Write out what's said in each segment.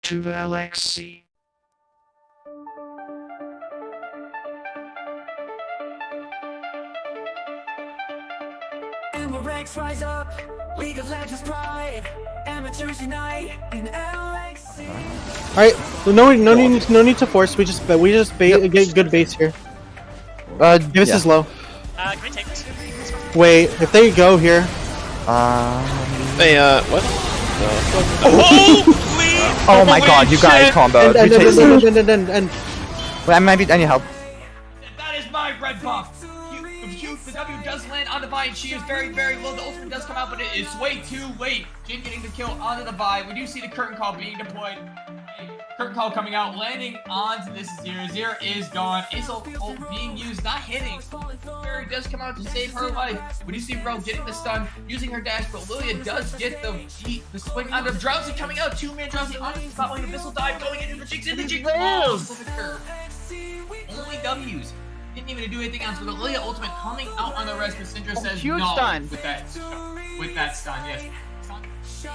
to LXC. And the ranks rise up, League of Legends pride, amateurs unite in LXC. Alright, no need to force. We just get good base here. Give us his low. Can we take this? Wait, if they go here. Hey, what? Oh my god, you guys comboed. Wait, I might be. I need help. That is my red buff. The W does land on the Vi, and she is very, very low. The ultimate does come out, but it is way too late. Jin getting the kill onto the Vi. We do see the curtain call being deployed. Curtain call coming out, landing onto this 0-0 is gone. Isol being used, not hitting. Fairy does come out to save her life. We do see Ro getting the stun, using her dash, but Lilia does get the swing on the Drowsy coming out. Two-man Drowsy onto the spot, Abyssal dive going into the Jinx, and the Jinx falls to the curve. Only W's. Didn't even do anything else, but the Lilia ultimate coming out on the rest, but Syndra says huge no stun. with that stun, yes.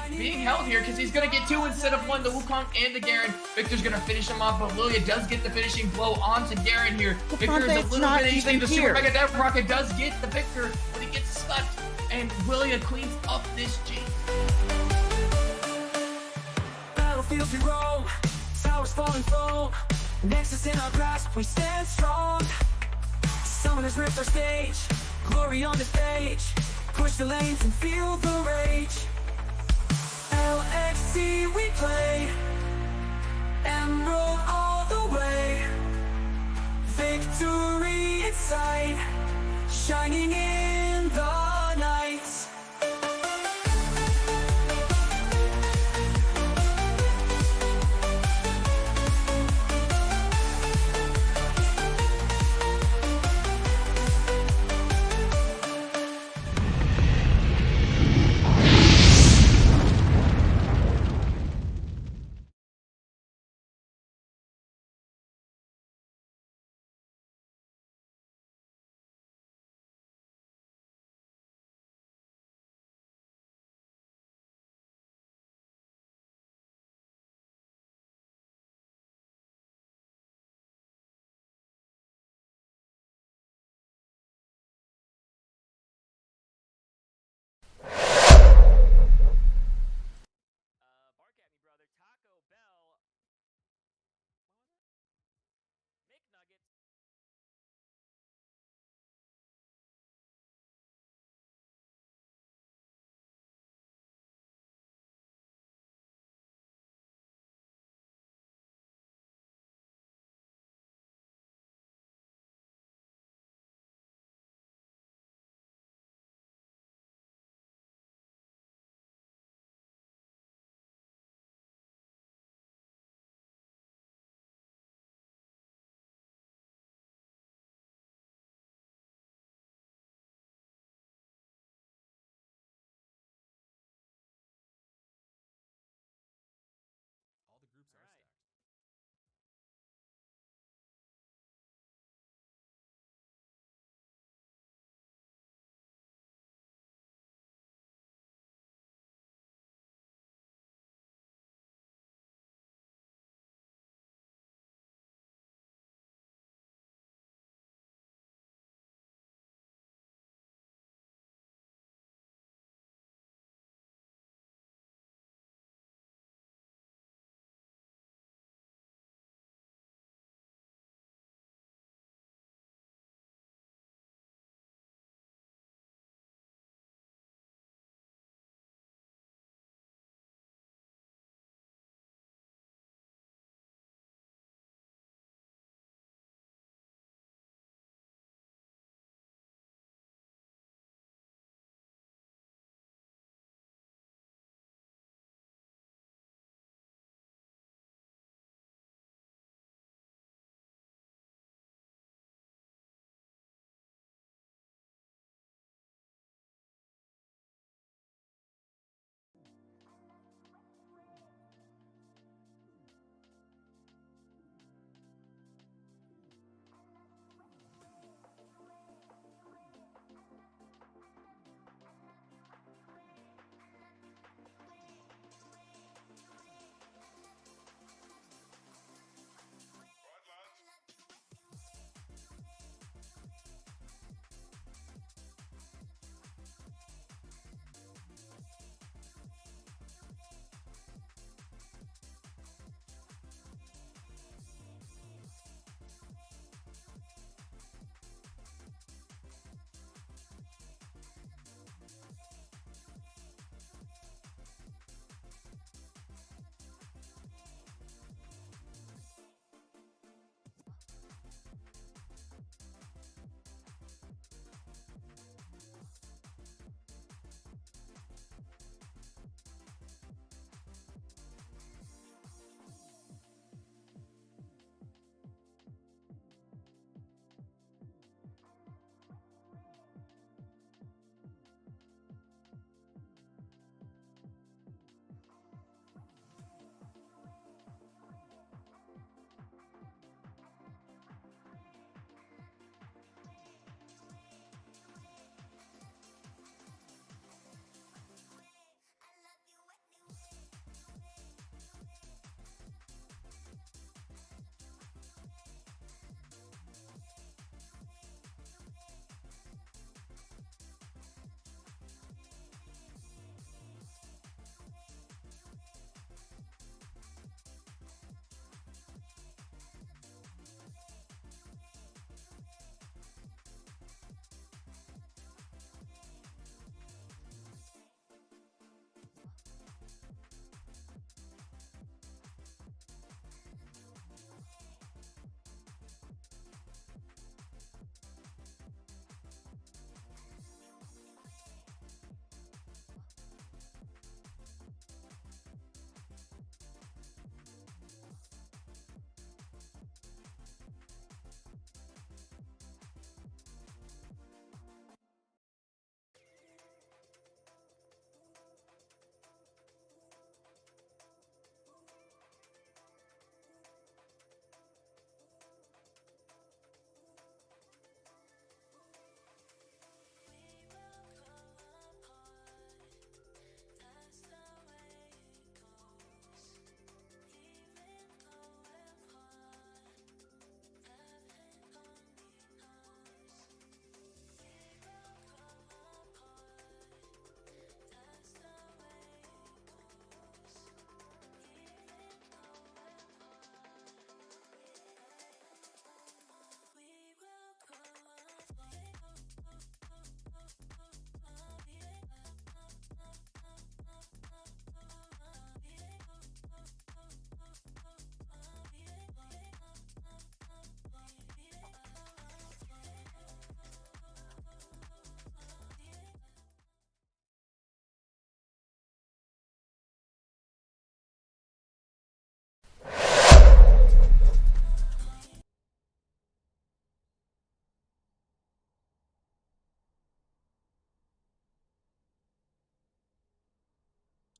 Being held here because he's gonna get two instead of one. The Wukong and the Garen. Victor's gonna finish him off, but Lilia does get the finishing blow onto Garen here. Victor is a little bit easy. The Super Mega Death Rocket does get the Victor, but he gets stuck, and Lilia cleans up this Jinx. Battlefields we roam, towers falling foam. Nexus in our grasp, we stand strong. Summoners ripped our stage, glory on the stage. Push the lanes and feel the rage. LXC we play, Emerald all the way. Victory in sight, shining in the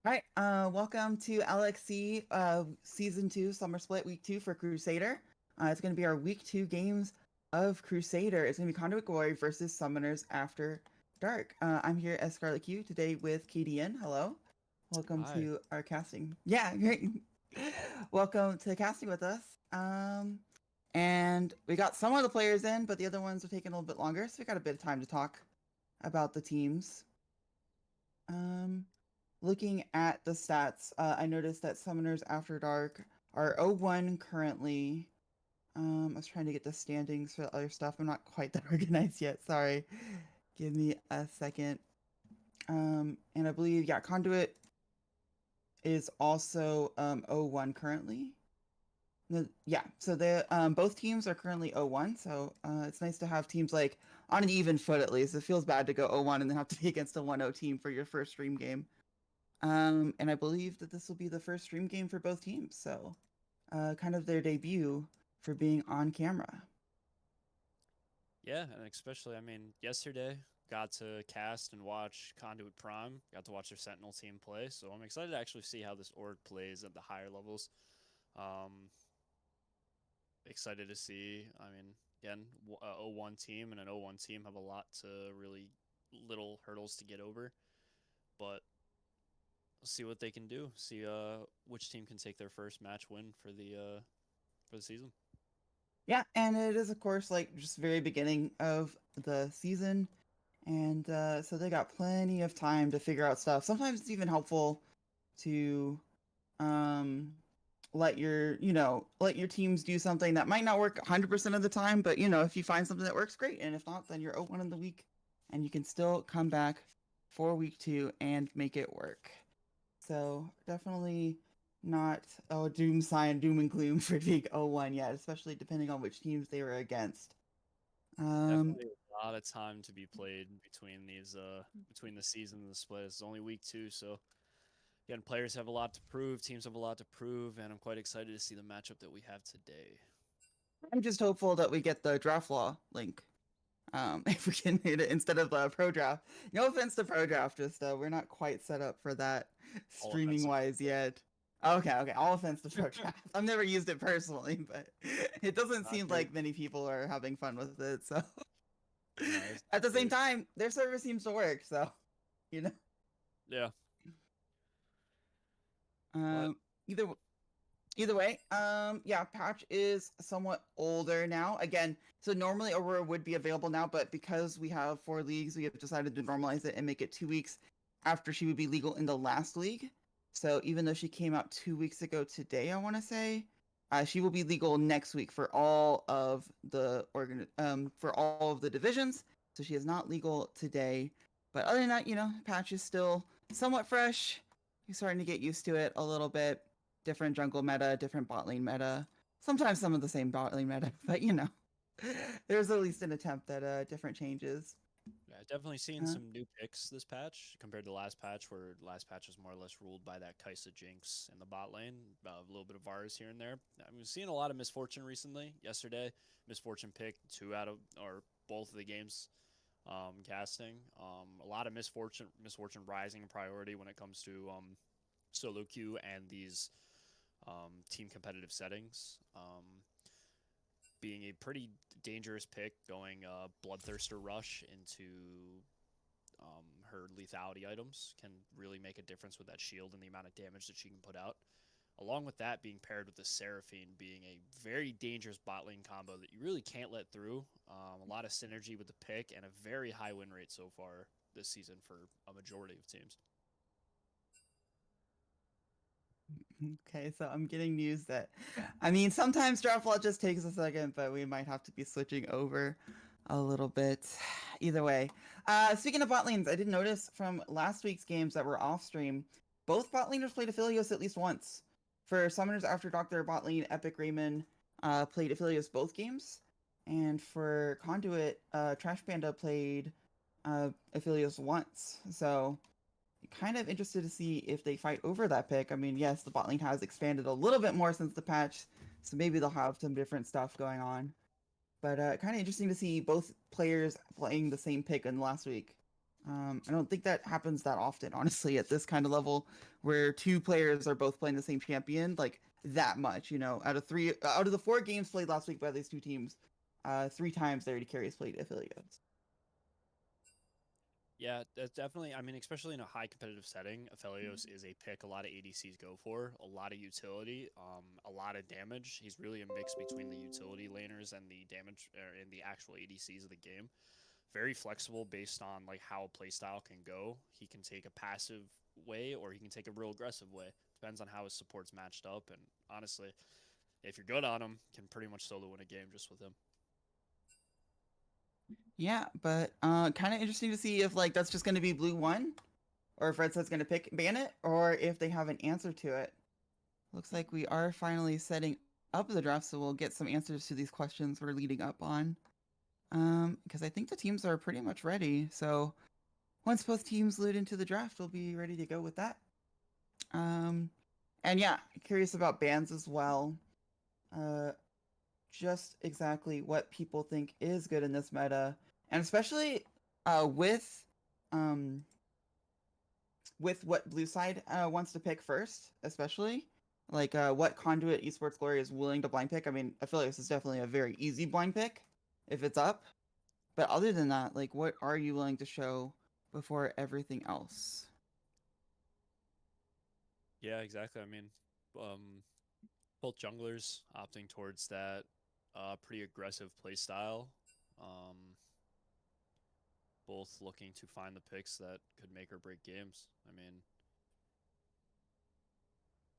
Hi, welcome to LXC Season 2 Summer Split Week 2 for Crusader. It's going to be our Week 2 games of Crusader. It's going to be Conduit Glory versus Summoners After Dark. I'm here as Scarlet Q today with KDN. Hello. Welcome Hi. to our casting. Yeah, great. Welcome to casting with us. And we got some of the players in, but the other ones are taking a little bit longer, so we got a bit of time to talk about the teams. Looking at the stats, I noticed that Summoners After Dark are 0-1 currently. I was trying to get the standings for other stuff. I'm not quite that organized yet. Sorry. Give me a second. And I believe, yeah, Conduit is also 0-1 currently. Yeah, so the both teams are currently 0-1, so it's nice to have teams like on an even foot at least. It feels bad to go 0-1 and then have to be against a 1-0 team for your first stream game. And I believe that this will be the first stream game for both teams, so kind of their debut for being on camera. Yeah, and especially, yesterday got to cast and watch Conduit Prime, got to watch their Sentinel team play, so I'm excited to actually see how this org plays at the higher levels. Excited to see, again, a 0-1 team and an 0-1 team have a lot to really little hurdles to get over, but we'll see what they can do, see which team can take their first match win for the season. Yeah, and it is of course like just very beginning of the season, and so they got plenty of time to figure out stuff. Sometimes it's even helpful to um let your teams do something that might not work 100% of the time, but if you find something that works, great, and if not, then you're 0-1 in the week and you can still come back for week 2 and make it work. So definitely not doom and gloom for being 0-1 yet, especially depending on which teams they were against. Definitely a lot of time to be played between these between the season and the split. It's only week 2, so again, players have a lot to prove, teams have a lot to prove, and I'm quite excited to see the matchup that we have today. I'm just hopeful that we get the draft law link. If we can hit it instead of pro draft. No offense to pro draft, just we're not quite set up for that All streaming offensive. wise yet. Okay. All offense to pro draft. I've never used it personally, but it doesn't seem like many people are having fun with it. So No, at the same time, their service seems to work. So yeah. Um, either Either way, yeah, patch is somewhat older now. Again, so normally Aurora would be available now, but because we have 4 leagues, we have decided to normalize it and make it 2 weeks after she would be legal in the last league. So even though she came out 2 weeks ago today, I want to say, she will be legal next week for all of the divisions. So she is not legal today. But other than that, patch is still somewhat fresh. You're starting to get used to it a little bit. Different jungle meta, different bot lane meta. Sometimes some of the same bot lane meta, but there's at least an attempt at different changes. Yeah, definitely seen some new picks this patch compared to last patch, where last patch was more or less ruled by that Kai'Sa Jinx in the bot lane, a little bit of Varus here and there. I'm seeing a lot of Misfortune recently. Yesterday, Misfortune picked 2 out of, or both of the games casting. A lot of Misfortune rising in priority when it comes to solo queue and these team competitive settings. Being a pretty dangerous pick, going Bloodthirster Rush into her lethality items can really make a difference with that shield and the amount of damage that she can put out. Along with that, being paired with the Seraphine being a very dangerous bot lane combo that you really can't let through. A lot of synergy with the pick and a very high win rate so far this season for a majority of teams. Okay, so I'm getting news that, sometimes draft law just takes a second, but we might have to be switching over a little bit. Either way, speaking of bot lanes, I did notice from last week's games that were off stream, both bot laners played Aphelios at least once. For Summoners After Doctor bot lane, Epic Raymond played Aphelios both games, and for Conduit, Trash Panda played Aphelios once. So kind of interested to see if they fight over that pick. Yes, the bot lane has expanded a little bit more since the patch, so maybe they'll have some different stuff going on. But kind of interesting to see both players playing the same pick in last week. I don't think that happens that often, honestly, at this kind of level, where two players are both playing the same champion, like that much. Out of the 4 games played last week by these two teams, 3 times they already carries played affiliates. Yeah, that's definitely. I mean, especially in a high competitive setting, Aphelios is a pick a lot of ADCs go for. A lot of utility, a lot of damage. He's really a mix between the utility laners and the damage and the actual ADCs of the game. Very flexible based on like how a playstyle can go. He can take a passive way or he can take a real aggressive way. Depends on how his support's matched up. And honestly, if you're good on him, can pretty much solo win a game just with him. Yeah, but kind of interesting to see if like that's just going to be blue one, or if Red Set's going to pick ban it, or if they have an answer to it. Looks like we are finally setting up the draft, so we'll get some answers to these questions we're leading up on. Because I think the teams are pretty much ready. So once both teams load into the draft, we'll be ready to go with that. Um, and yeah, curious about bans as well. Uh, just exactly what people think is good in this meta, and especially um with what blue side wants to pick first, especially like what Conduit Esports Glory is willing to blind pick. I mean, I feel like this is definitely a very easy blind pick if it's up. But other than that, like what are you willing to show before everything else? Yeah, exactly. I mean, um, both junglers opting towards that pretty aggressive play style. Um, both looking to find the picks that could make or break games. I mean,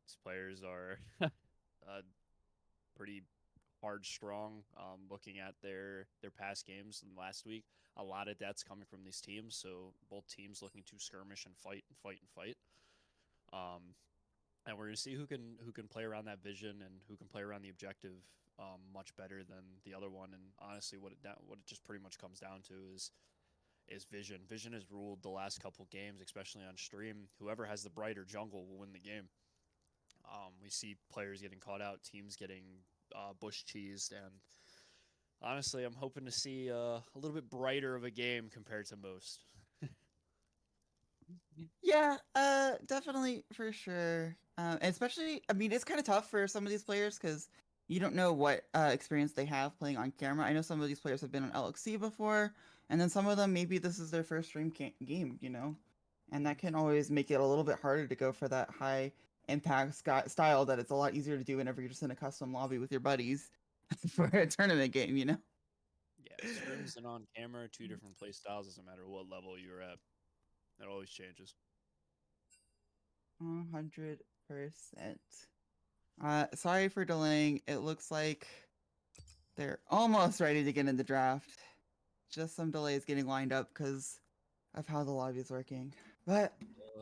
these players are pretty hard strong. Looking at their past games in last week, a lot of that's coming from these teams. So both teams looking to skirmish and fight and fight and fight. Um, and we're gonna see who can play around that vision and who can play around the objective much better than the other one. And honestly, what it just pretty much comes down to is vision. Vision has ruled the last couple games, especially on stream. Whoever has the brighter jungle will win the game. We see players getting caught out, teams getting bush cheesed, and honestly, I'm hoping to see a little bit brighter of a game compared to most. Yeah, definitely for sure. Especially, I mean, it's kind of tough for some of these players because you don't know what experience they have playing on camera. I know some of these players have been on LXC before, and then some of them maybe this is their first stream game, and that can always make it a little bit harder to go for that high impact style that it's a lot easier to do whenever you're just in a custom lobby with your buddies for a tournament game. Yeah, scrims and on camera, two different play styles. Doesn't matter what level you're at. That always changes. 100%. Sorry for delaying. It looks like they're almost ready to get in the draft. Just some delays getting lined up because of how the lobby is working. But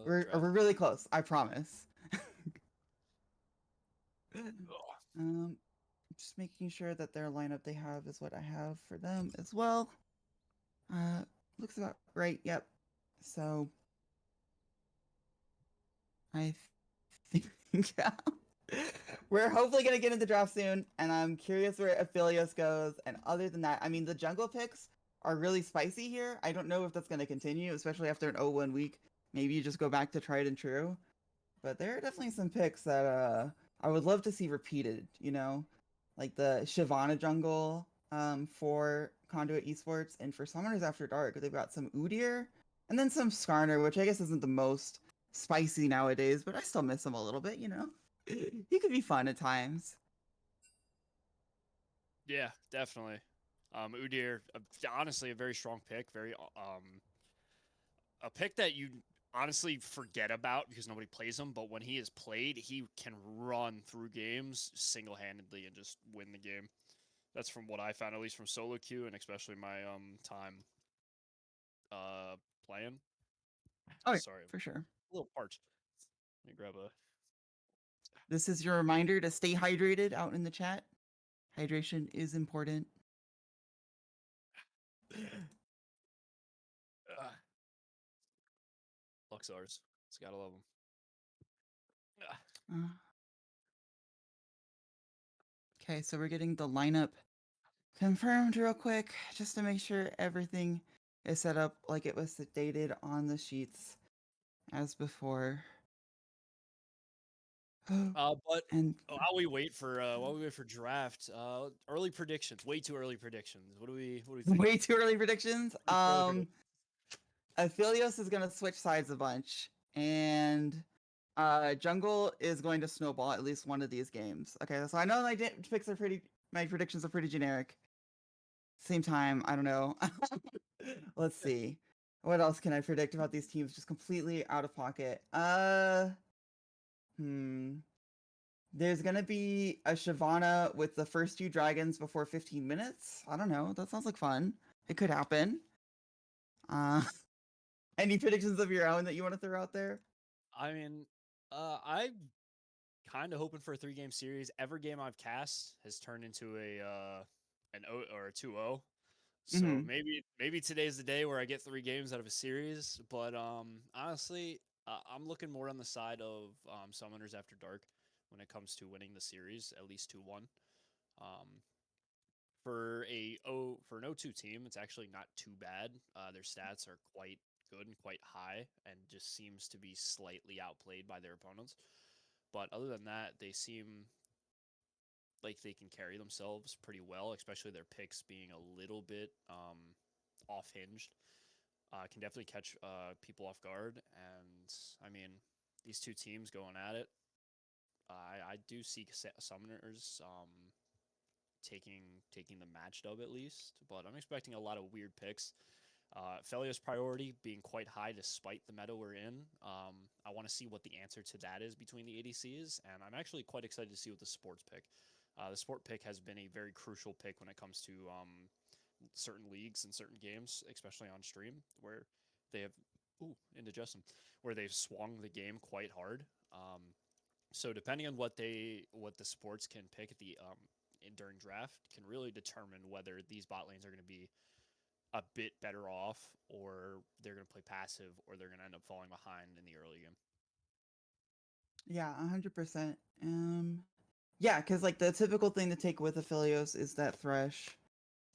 we're Draft. really close, I promise. Just making sure that their lineup they have is what I have for them as well. Looks about right. Yep. So I think yeah. We're hopefully gonna get into draft soon, and I'm curious where Aphelios goes. And other than that, I mean, the jungle picks are really spicy here. I don't know if that's gonna continue, especially after an 0-1 week. Maybe you just go back to tried and true. But there are definitely some picks that I would love to see repeated. Like the Shyvana jungle for Conduit Esports, and for Summoners After Dark, they've got some Udyr and then some Skarner, which I guess isn't the most spicy nowadays, but I still miss him a little bit. He could be fun at times. Yeah, definitely. Udyr, honestly, a very strong pick. Very a pick that you honestly forget about because nobody plays him. But when he is played, he can run through games single-handedly and just win the game. That's from what I found, at least from solo queue and especially my time playing. Oh, yeah, Sorry, for sure. a little parched. Let me grab a. This is your reminder to stay hydrated out in the chat. Hydration is important. Luxars. It's gotta love them. Uh, okay, so we're getting the lineup confirmed real quick just to make sure everything is set up like it was stated on the sheets as before. But And while we wait for draft, early predictions. Way too early predictions. What do we think? way too early predictions. Way too early predictions. Aphelios is gonna switch sides a bunch, and Jungle is going to snowball at least one of these games. Okay, so I know my predictions are pretty generic. Same time, I don't know. Let's see. What else can I predict about these teams just completely out of pocket? Hmm. There's gonna be a Shyvana with the first two dragons before 15 minutes. I don't know. That sounds like fun. It could happen. Uh, any predictions of your own that you want to throw out there? I mean, I'm kind of hoping for a 3-game series. Every game I've cast has turned into an O or a 2-0. So Mm-hmm. maybe today's the day where I get 3 games out of a series. But honestly, I'm looking more on the side of Summoners After Dark when it comes to winning the series, at least 2-1. Um, for an O2 team, it's actually not too bad. Their stats are quite good and quite high, and just seems to be slightly outplayed by their opponents. But other than that, they seem like they can carry themselves pretty well, especially their picks being a little bit off hinged. Can definitely catch people off guard, and I mean these two teams going at it. I do see Summoners taking the match dub at least, but I'm expecting a lot of weird picks. Felia's priority being quite high despite the meta we're in. I want to see what the answer to that is between the ADCs, and I'm actually quite excited to see what the sports pick. The sport pick has been a very crucial pick when it comes to certain leagues and certain games, especially on stream, where they have indigestion, where they've swung the game quite hard. So depending on what the sports can pick at the during draft can really determine whether these bot lanes are going to be a bit better off, or they're going to play passive, or they're going to end up falling behind in the early game. Yeah, 100%. Yeah, because like the typical thing to take with Aphelios is that Thresh.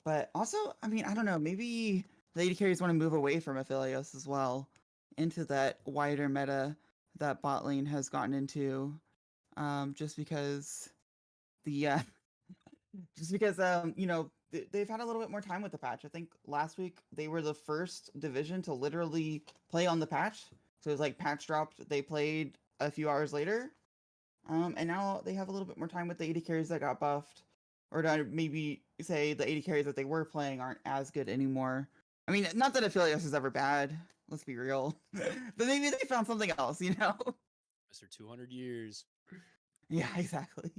But also, I mean, I don't know, maybe the AD carries want to move away from Aphelios as well into that wider meta that bot lane has gotten into. Just because the just because they've had a little bit more time with the patch. I think last week they were the first division to literally play on the patch. So it was like patch dropped, they played a few hours later. And now they have a little bit more time with the 80 carries that got buffed. Or to maybe say the 80 carries that they were playing aren't as good anymore. I mean, not that Aphelios is ever bad, let's be real. But maybe they found something else, you know? Mr. 200 years. Yeah, exactly.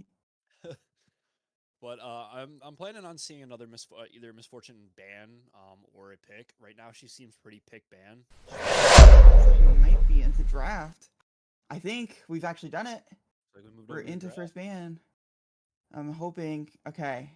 But I'm planning on seeing another either misfortune ban or a pick. Right now, she seems pretty pick ban. We might be into draft. I think we've actually done it. Like we moved We're over to into draft. first ban. I'm hoping. Okay.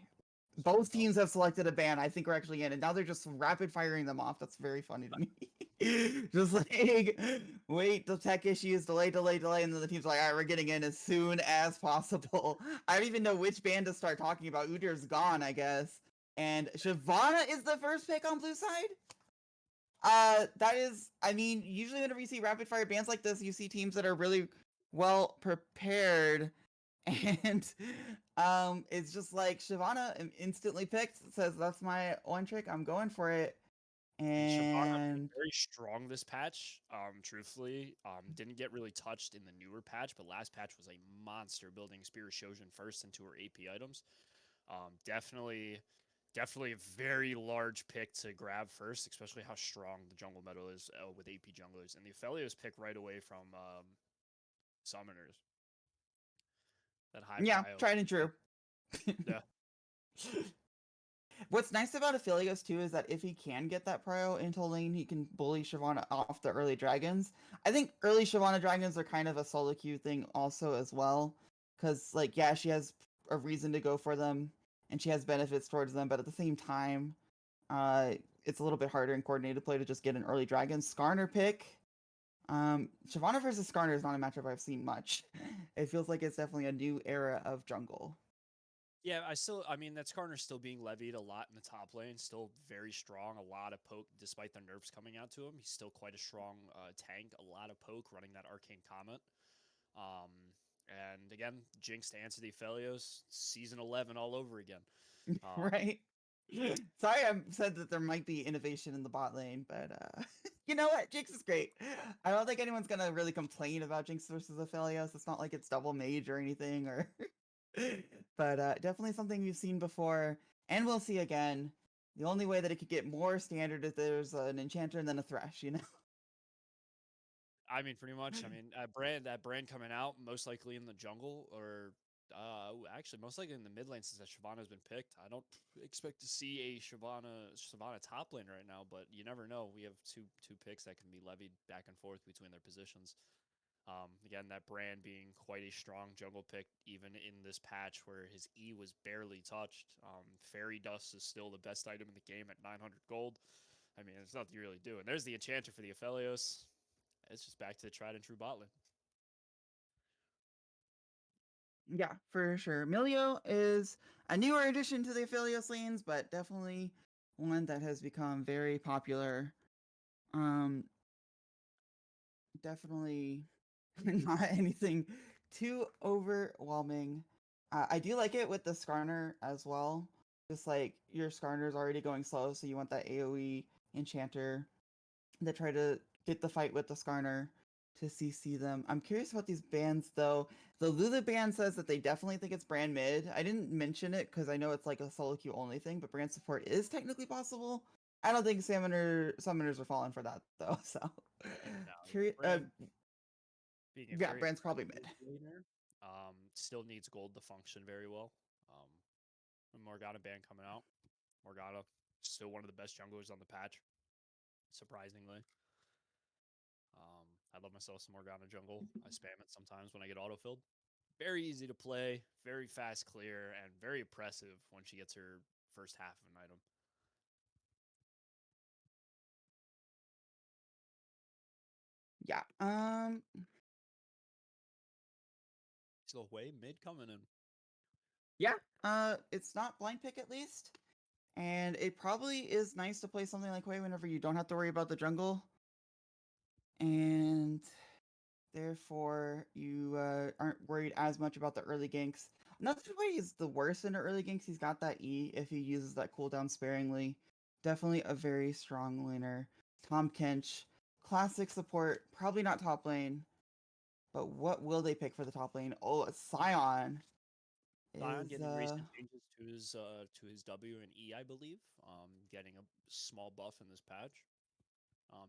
Both teams have selected a ban. I think we're actually in, and now they're just rapid firing them off. That's very funny to me. Just like, wait, the tech issues, delay, and then the team's like, all right, we're getting in as soon as possible. I don't even know which ban to start talking about. Udir's gone, I guess. And Shyvana is the first pick on blue side? That is, I mean, usually whenever you see rapid fire bans like this, you see teams that are really well prepared, and it's just like Shyvana instantly picked, says that's my one trick, I'm going for it. And Shyvana been And very strong this patch. Truthfully, didn't get really touched in the newer patch, but last patch was a monster, building Spear Shojin first into her AP items. Definitely a very large pick to grab first, especially how strong the jungle meta is with AP junglers. And the Aphelios pick right away from Summoners. That high yeah, prio. tried and true. Yeah. What's nice about Aphelios too is that if he can get that prio into lane, he can bully Shyvana off the early dragons. I think early Shyvana dragons are kind of a solo queue thing also as well. Because like, yeah, she has a reason to go for them and she has benefits towards them, but at the same time, it's a little bit harder in coordinated play to just get an early dragon. Skarner pick. Shyvana versus Skarner is not a matchup I've seen much. It feels like it's definitely a new era of jungle. Yeah, I mean, that Skarner's still being levied a lot in the top lane, still very strong, a lot of poke, despite the nerfs coming out to him. He's still quite a strong tank, a lot of poke running that Arcane Comet. Um, and again, Jinx to answer the Aphelios, season 11 all over again. Right. Sorry, I said that there might be innovation in the bot lane, but you know what? Jinx is great. I don't think anyone's gonna really complain about Jinx versus Aphelios. It's not like it's double mage or anything, or but definitely something we've seen before and we'll see again. The only way that it could get more standard is there's an enchanter and then a thresh, you know? I mean, pretty much. I mean, that brand coming out most likely in the jungle, or actually most likely in the mid lane since that Shyvana's been picked. I don't expect to see a Shyvana top lane right now, but you never know. We have two picks that can be levied back and forth between their positions. Again, that brand being quite a strong jungle pick, even in this patch where his E was barely touched. Fairy Dust is still the best item in the game at 900 gold. I mean, there's nothing you really do. And there's the Enchanter for the Aphelios. It's just back to the tried and true bot lane. Yeah, for sure. Milio is a newer addition to the Aphelios lanes, but definitely one that has become very popular. Um, definitely not anything too overwhelming. I do like it with the Skarner as well. Just like your Skarner's already going slow, so you want that AoE enchanter that try to get the fight with the Skarner to CC them. I'm curious about these bans though. The Lulu ban says that they definitely think it's brand mid. I didn't mention it because I know it's like a solo queue only thing, but brand support is technically possible. I don't think summoners are falling for that though. So Now, yeah, curious. brand being a Yeah, very brand's probably mid. aggressive laner, still needs gold to function very well. Um, Morgana ban coming out. Morgana still one of the best junglers on the patch, surprisingly. I love myself some Morgana jungle. I spam it sometimes when I get autofilled. Very easy to play, very fast clear, and very oppressive when she gets her first half of an item. Yeah. Still way mid coming in. Yeah. It's not blind pick at least. And it probably is nice to play something like Hwei whenever you don't have to worry about the jungle. And therefore, you aren't worried as much about the early ganks. Not that Hwei is the worst in the early ganks. He's got that E if he uses that cooldown sparingly. Definitely a very strong laner. Tom Kench, classic support. Probably not top lane. But what will they pick for the top lane? Oh, Scion Sion is getting recent changes to his W and E, I believe. Getting a small buff in this patch.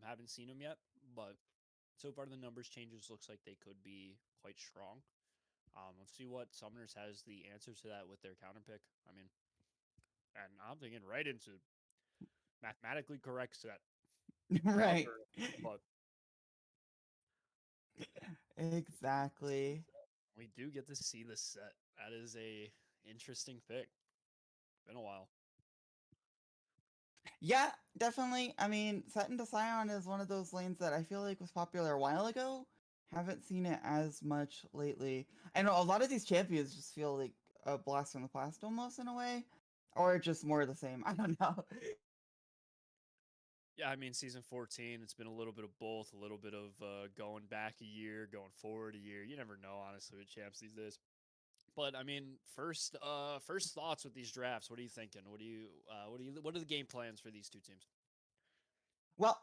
Haven't seen him yet, but so far the numbers changes looks like they could be quite strong. Let's see what Summoners has the answers to that with their counter pick. I mean, and I'm thinking right into mathematically correct set. right. However, but Exactly. we do get to see the set. That is a interesting pick. Been a while. Yeah, definitely. I mean, Set into Scion is one of those lanes that I feel like was popular a while ago. Haven't seen it as much lately. I know a lot of these champions just feel like a blast from the past almost in a way, or just more of the same. I don't know. Yeah, I mean, season 14, it's been a little bit of both, a little bit of going back a year, going forward a year. You never know, honestly, with champs these days. But I mean, first thoughts with these drafts. What are you thinking? What are the game plans for these two teams? Well,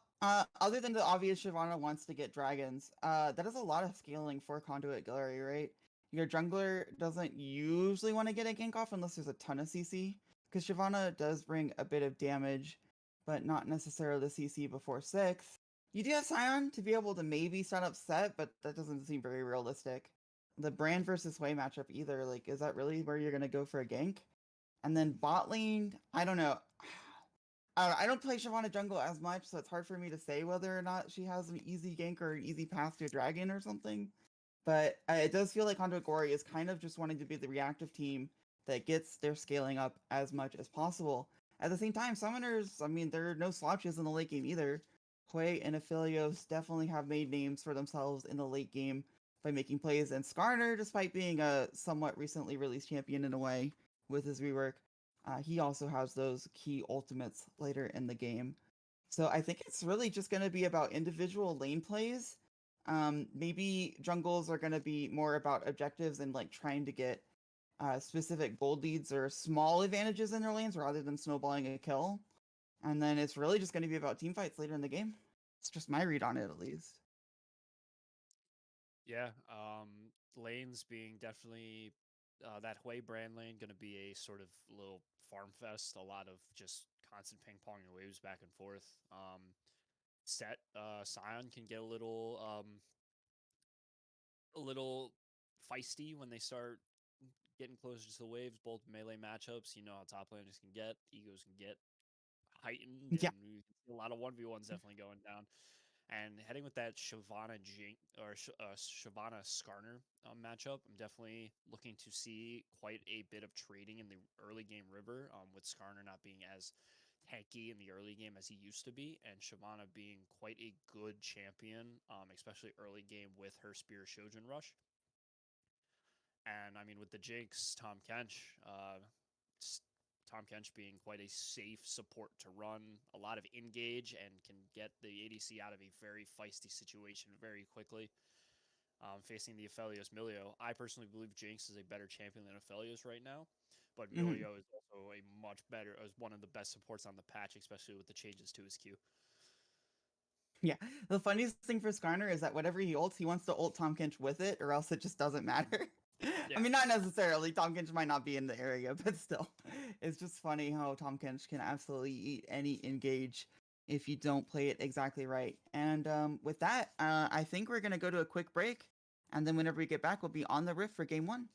other than the obvious Shyvana wants to get dragons, that is a lot of scaling for Conduit Gallery, right? Your jungler doesn't usually want to get a gank off unless there's a ton of CC, because Shyvana does bring a bit of damage, but not necessarily the CC before 6. You do have Scion to be able to maybe set up set, but that doesn't seem very realistic. The Brand versus Hwei matchup either, like, is that really where you're going to go for a gank? And then bot lane, I don't know. I don't play Shyvana jungle as much, so it's hard for me to say whether or not she has an easy gank or an easy path to a dragon or something. But it does feel like Conduit Gory is kind of just wanting to be the reactive team that gets their scaling up as much as possible. At the same time, summoners, I mean, there are no slouches in the late game either. Hwei and Aphelios definitely have made names for themselves in the late game by making plays, and Skarner, despite being a somewhat recently released champion in a way, with his rework, he also has those key ultimates later in the game. So I think it's really just going to be about individual lane plays. Maybe jungles are going to be more about objectives and like trying to get specific gold leads or small advantages in their lanes rather than snowballing a kill. And then it's really just going to be about team fights later in the game. It's just my read on it, at least. Yeah, lanes being definitely that Hui brand lane going to be a sort of little farm fest. A lot of just constant ping ponging waves back and forth. Scion can get a little feisty when they start getting closer to the waves. Both melee matchups, you know how top laners can get, egos can get heightened, Yeah. and we see a lot of 1v1s definitely going down. And heading with that Shyvana Skarner matchup, I'm definitely looking to see quite a bit of trading in the early game river, with Skarner not being as tanky in the early game as he used to be, and Shyvana being quite a good champion, especially early game with her Spear Shojin Rush. And I mean, with the Jinx, Tom Kench being quite a safe support to run, a lot of engage, and can get the ADC out of a very feisty situation very quickly. Facing the Aphelios Milio, I personally believe Jinx is a better champion than Aphelios right now, but Mhm. Milio is also a much better, as one of the best supports on the patch, especially with the changes to his Q. Yeah. The funniest thing for Skarner is that whatever he ults, he wants to ult Tom Kench with it, or else it just doesn't matter. I Yeah, mean, not necessarily. Tom Kench might not be in the area, but still. It's just funny how Tom Kench can absolutely eat any engage if you don't play it exactly right. And with that, I think we're going to go to a quick break. And then whenever we get back, we'll be on the riff for game one.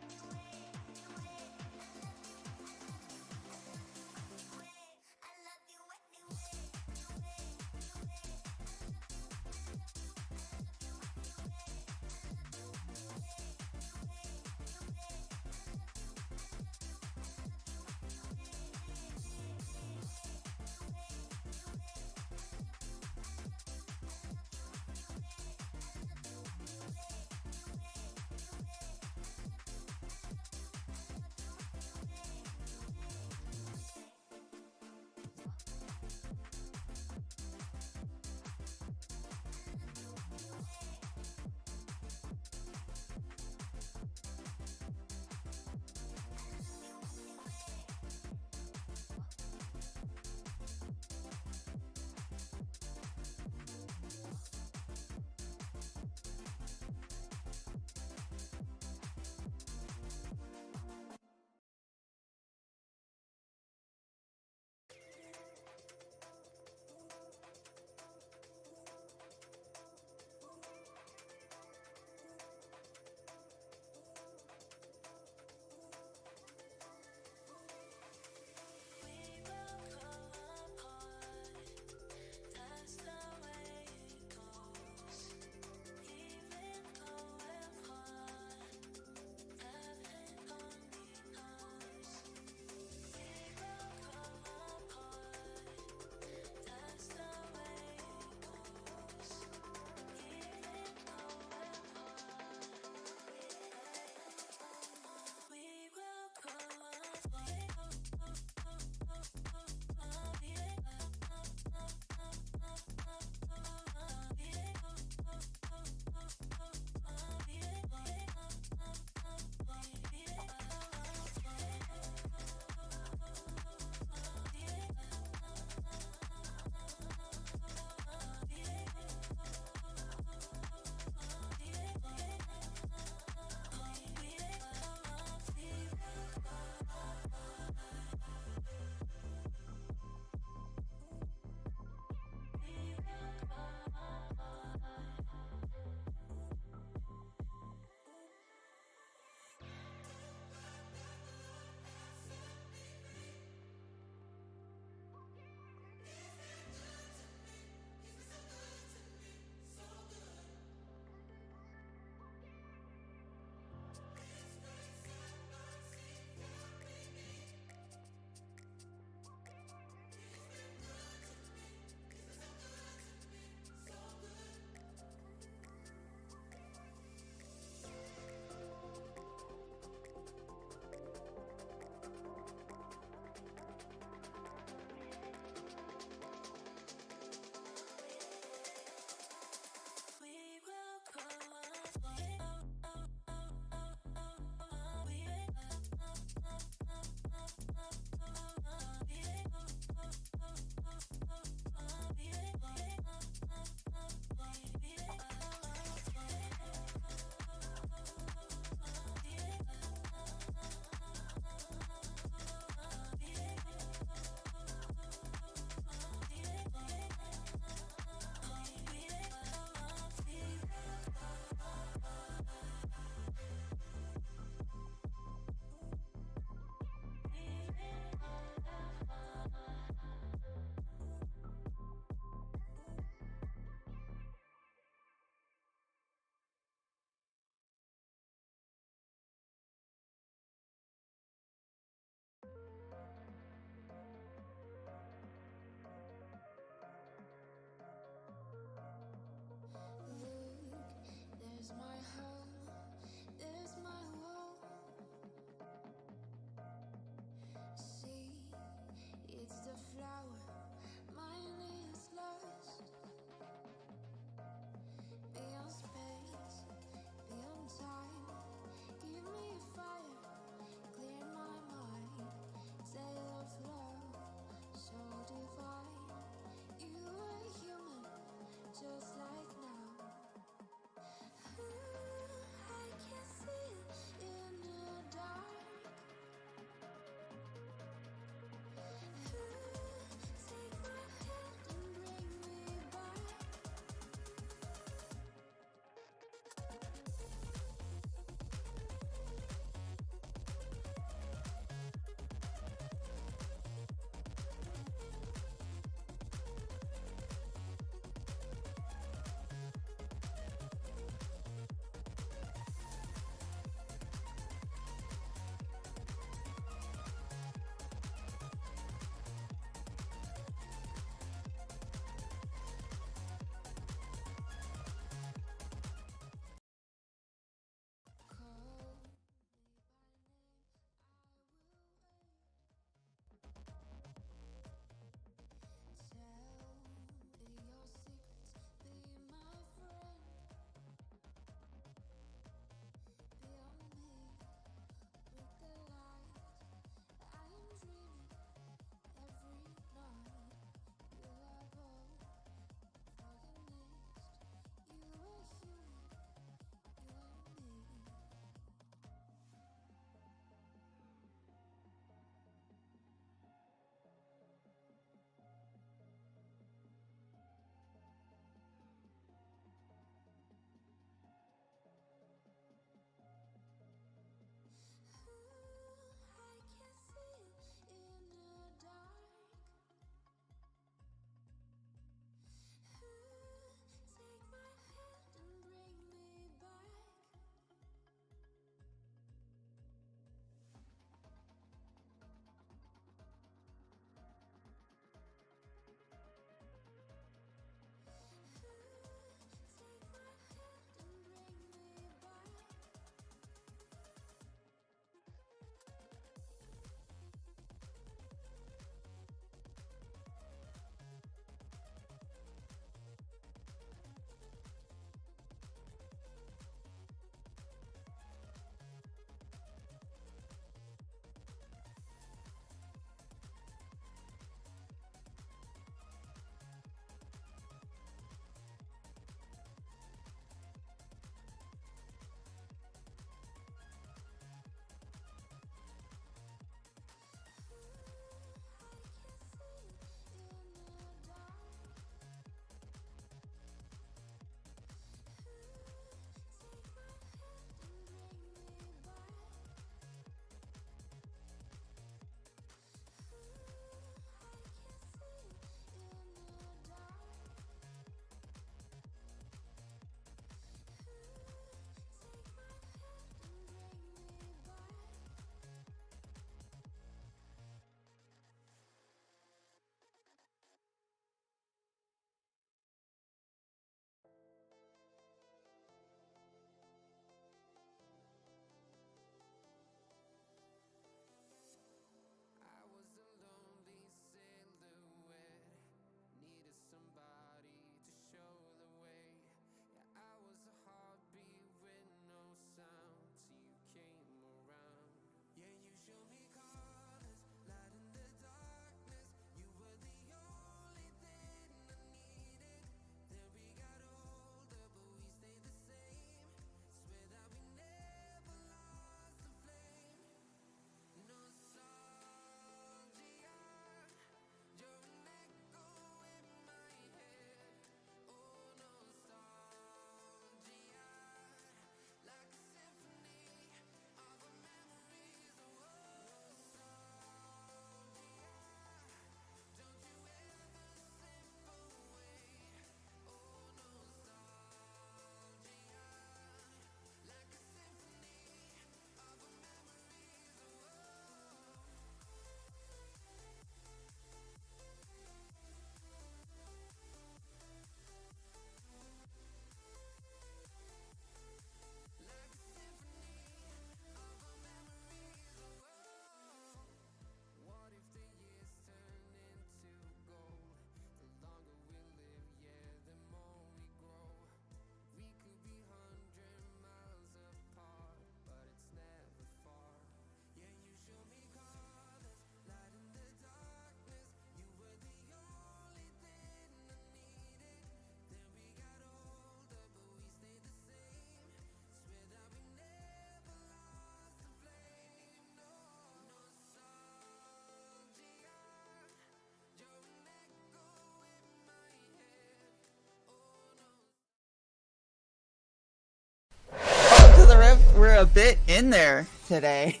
were a bit in there today.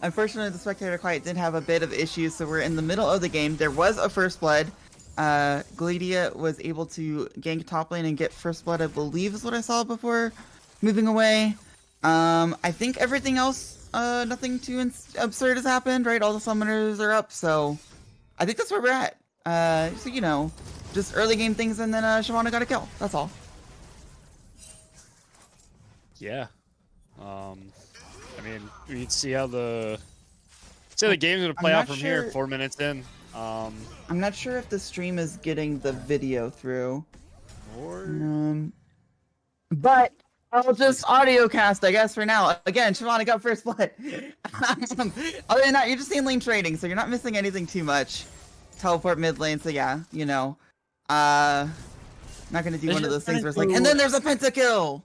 Unfortunately, the spectator quiet did have a bit of issues, so we're in the middle of the game. There was a first blood. Gladia was able to gank top lane and get first blood, I believe is what I saw before moving away. I think everything else, nothing too absurd has happened, right? All the summoners are up, so I think that's where we're at. So, you know, just early game things, and then Shyvana got a kill. That's all. Yeah. I mean, we'd see how the game's gonna play out from here. 4 minutes in. I'm not sure if the stream is getting the video through. Or But I'll just audio cast, I guess, for now. Again, Shyvana got first blood. Other than that, you're just seeing lane trading, so you're not missing anything too much. Teleport mid lane, so yeah, you know. Not gonna do one of those things where it's like, and then there's a pentakill!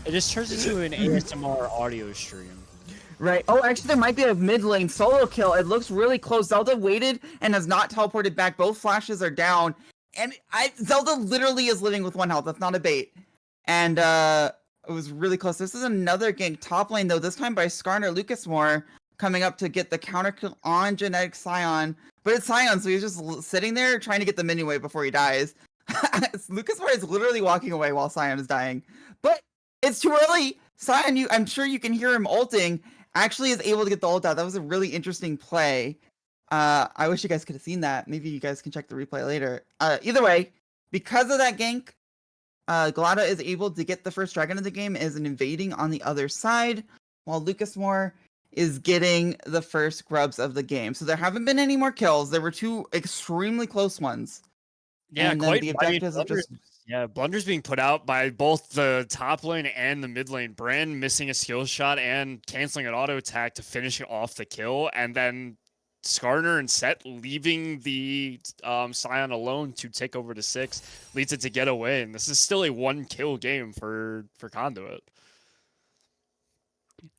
it just turns into an ASMR audio stream. Right. Oh, actually, there might be a mid lane solo kill. It looks really close. Zelda waited and has not teleported back. Both flashes are down. And Zelda literally is living with 1 health. That's not a bait. And it was really close. This is another gank top lane, though, this time by Skarner Lucasmore coming up to get the counter kill on Genetic Scion. But it's Scion, so he's just sitting there trying to get the minion wave before he dies. Lucasmore is literally walking away while Scion is dying. But it's too early. Scion, I'm sure you can hear him ulting, actually is able to get the ult out. That was a really interesting play. I wish you guys could have seen that. Maybe you guys can check the replay later. Either way, because of that gank, Glada is able to get the first dragon of the game as an invading on the other side, while Lucasmore is getting the first grubs of the game. So there haven't been any more kills. There were 2 extremely close ones. Yeah, and quite. The objectives I mean, of just blunders being put out by both the top lane and the mid lane. Brand missing a skill shot and canceling an auto attack to finish off the kill, and then Skarner and Set leaving the Scion alone to take over to 6 leads it to get away. And this is still a 1 kill game for Conduit.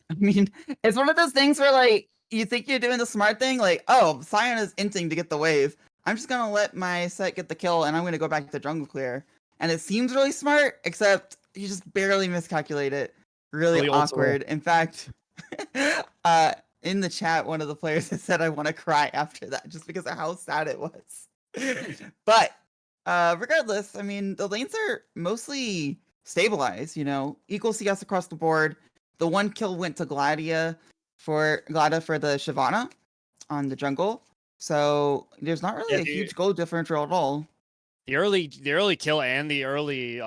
I mean, it's one of those things where, like, you think you're doing the smart thing, like, oh, Scion is inting to get the wave. I'm just gonna let my Set get the kill, and I'm gonna go back to jungle clear. And it seems really smart, except you just barely miscalculate it. Really awkward. In fact, in the chat, one of the players has said, I want to cry after that, just because of how sad it was. But regardless, I mean, the lanes are mostly stabilized, you know, equal CS across the board. The 1 kill went to Glada for the Shyvana on the jungle. So there's not really a huge goal differential at all. The early kill and the early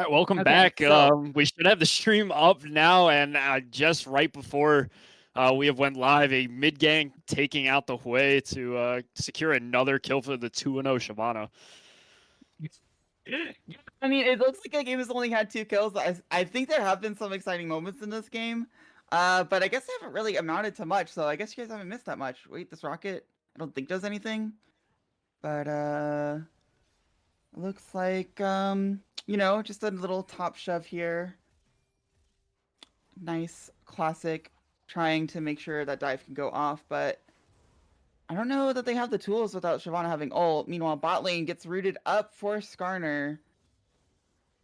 All right, welcome Okay, back. so We should have the stream up now, and just right before we have went live, a mid gang taking out the Hui to secure another kill for the 2-0 Shyvana. I mean, it looks like the game has only had 2 kills. I think there have been some exciting moments in this game, but I guess they haven't really amounted to much. So I guess you guys haven't missed that much. Wait, this rocket, I don't think does anything, but looks like you know, just a little top shove here. Nice classic, trying to make sure that dive can go off, but I don't know that they have the tools without Shyvana having ult. Meanwhile, bot lane gets rooted up for Skarner.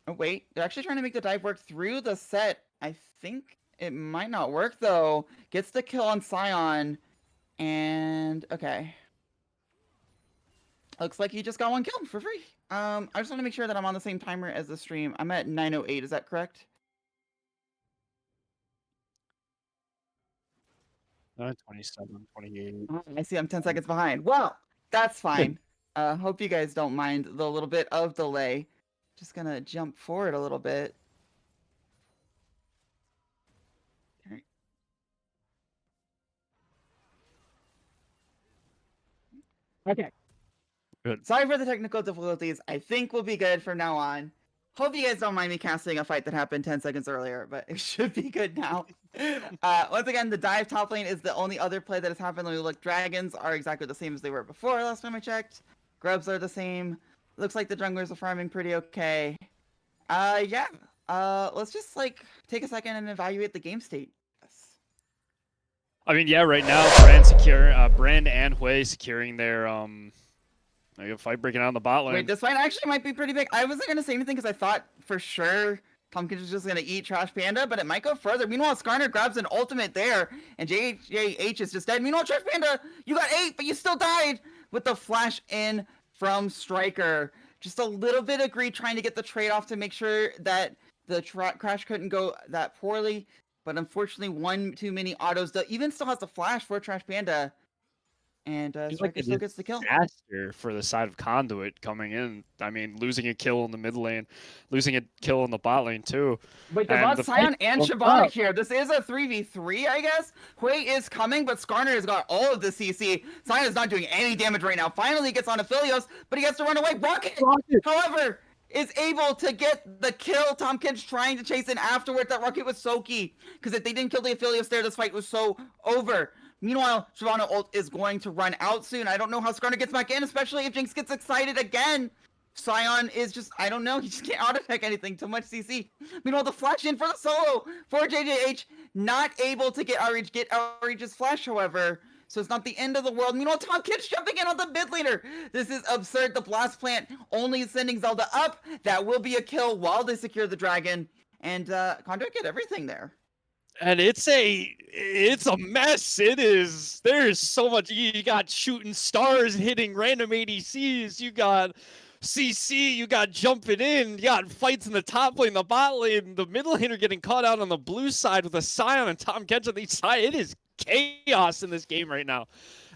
Oh, wait. They're actually trying to make the dive work through the set. I think it might not work, though. Gets the kill on Scion. And, okay. Looks like he just got 1 kill for free. I just want to make sure that I'm on the same timer as the stream. I'm at 9:08. Is that correct? 27, 28. Oh, I see I'm 10 seconds behind. Well, that's fine. Hope you guys don't mind the little bit of delay. Just gonna jump forward a little bit. Alright. Okay. Good. Sorry for the technical difficulties. I think we'll be good from now on. Hope you guys don't mind me casting a fight that happened 10 seconds earlier, but it should be good now. Once again, the dive top lane is the only other play that has happened. Let me look. Dragons are exactly the same as they were before last time I checked. Grubs are the same. Looks like the junglers are farming pretty okay. Yeah. Let's just like take a second and evaluate the game state. I mean, yeah, right now, Brand and Hui securing their like a fight breaking out in the bot lane. Wait, this fight actually might be pretty big. I wasn't gonna say anything because I thought for sure Pumpkins was just gonna eat Trash Panda, but it might go further. Meanwhile, Skarner grabs an ultimate there, and JH is just dead. Meanwhile, Trash Panda, you got 8, but you still died with the flash in from Striker. Just a little bit of greed trying to get the trade-off to make sure that the crash couldn't go that poorly. But unfortunately, one too many autos. Even still has the flash for Trash Panda. And Striker still gets the kill. Disaster for the side of Conduit coming in. I mean, losing a kill in the mid lane, losing a kill in the bot lane too. Wait, they got Scion and Shyvana here. This is a 3v3, I guess. Hui is coming, but Skarner has got all of the CC. Scion is not doing any damage right now. Finally, he gets on Aphelios, but he has to run away. Rocket, however, is able to get the kill. Tompkins trying to chase in afterward. That Rocket was so key, because if they didn't kill the Aphelios there, this fight was so over. Meanwhile, Shyvana ult is going to run out soon. I don't know how Skarner gets back in, especially if Jinx gets excited again. Scion is just, I don't know, he just can't auto-attack anything, too much CC. Meanwhile, the flash in for the solo for JJH, not able to get Outreach's flash, however. So it's not the end of the world. Meanwhile, Tompkins jumping in on the mid laner. This is absurd. The blast plant only sending Zelda up. That will be a kill while they secure the dragon. And Conduit get everything there. And it's a mess. It is. There's so much. You got shooting stars hitting random ADCs. You got CC. You got jumping in. You got fights in the top lane, the bot lane, the mid laner getting caught out on the blue side with a Scion and Tom Kench on each side. It is chaos in this game right now.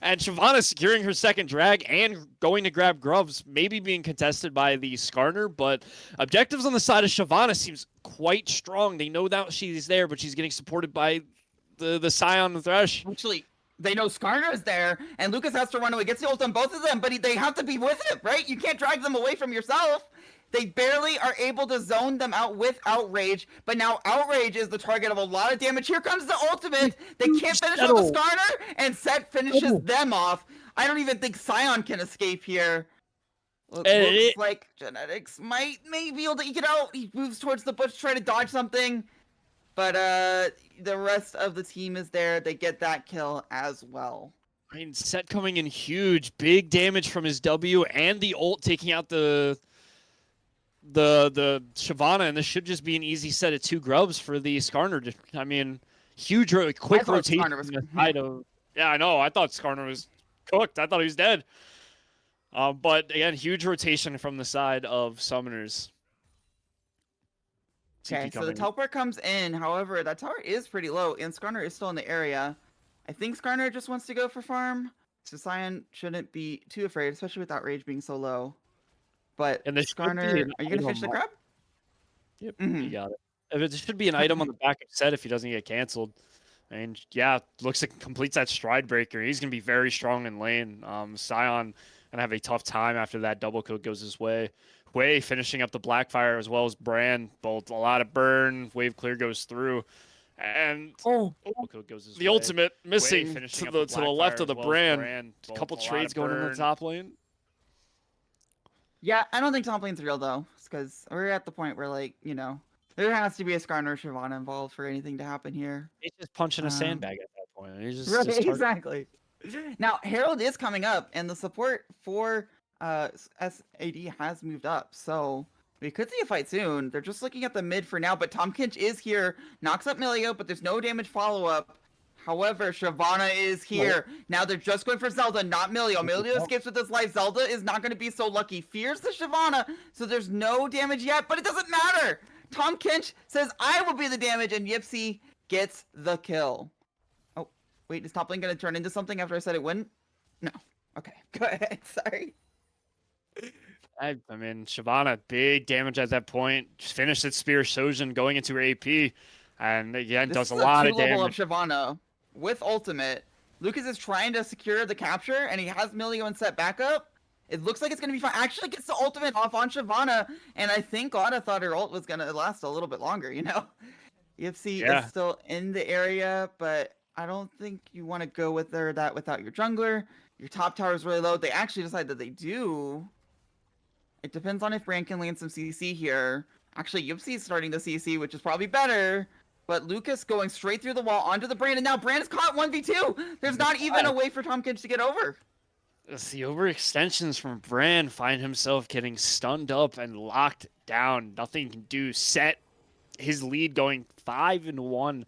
And Shyvana securing her second drag and going to grab Grubs, maybe being contested by the Skarner, but objectives on the side of Shyvana seems quite strong. They know that she's there, but she's getting supported by the Scion and Thresh. Actually, they know Skarner is there, and Lucas has to run away. Gets the ult on both of them, but they have to be with it, right? You can't drag them away from yourself. They barely are able to zone them out with Outrage, but now Outrage is the target of a lot of damage. Here comes the ultimate. They can't finish off the Skarner, and Set finishes them off. I don't even think Scion can escape here. Looks like Genetics might maybe be able to eke it out. He moves towards the bush to try to dodge something, but the rest of the team is there. They get that kill as well. I mean, Set coming in huge, big damage from his W and the ult taking out the Shyvana, and this should just be an easy set of 2 Grubs for the Skarner. I mean, huge, quick rotation. Yeah, I know. I thought Skarner was cooked. I thought he was dead. But again, huge rotation from the side of Summoners. Okay, so the teleport comes in. However, that tower is pretty low, and Skarner is still in the area. I think Skarner just wants to go for farm, so Scion shouldn't be too afraid, especially with Outrage being so low. But Skarner, are you gonna finish the grab? Yep, Mhm. you got it. It should be an item on the back of set if he doesn't get canceled. And yeah, looks like completes that stride breaker. He's gonna be very strong in lane. Sion gonna have a tough time after that double kill goes his way. Wei finishing up the Blackfire as well as Brand. Both a lot of burn. Wave clear goes through, and double kill goes his The way. ultimate Wei missing finishing to up the left Blackfire of as the well as brand. Brand. A couple Both a lot trades of going in the burn. top lane. Yeah, I don't think top lane's real though, because we're at the point where like there has to be a Skarner or Shyvana involved for anything to happen here. He's just punching a Um, sandbag at that point. He's Right, just target. exactly. Now Harold is coming up, and the support for SAD has moved up, so we could see a fight soon. They're just looking at the mid for now, but Tom Kinch is here, knocks up Milio, but there's no damage follow up. However, Shyvana is here. Now they're just going for Zelda, not Milio. Milio escapes with his life. Zelda is not going to be so lucky. Fears the Shyvana, so there's no damage yet, but it doesn't matter. Tom Kinch says, I will be the damage, and Yipsy gets the kill. Oh, wait, is top lane going to turn into something after I said it wouldn't? No. Okay, go ahead. Sorry. I mean, Shyvana, big damage at that point. Just finished its Spear Shojin going into her AP. And again, This does is a lot of two-level damage. up Shyvana with ultimate. Lucas is trying to secure the capture, and he has Milio and set back up. It looks like it's going to be fine. Actually gets the ultimate off on Shyvana, and I think Lotta thought her ult was going to last a little bit longer, Yipsy Yeah. is still in the area, but I don't think you want to go with that without your jungler. Your top tower is really low. They actually decide that they do. It depends on if Brand can land some CC here. Actually, Yipsy is starting the CC, which is probably better. But Lucas going straight through the wall onto the Brand, and now Brand is caught 1v2. There's not even a way for Tom Kinch to get over. As the overextensions from Brand find himself getting stunned up and locked down. Nothing he can do. Set his lead going 5-1.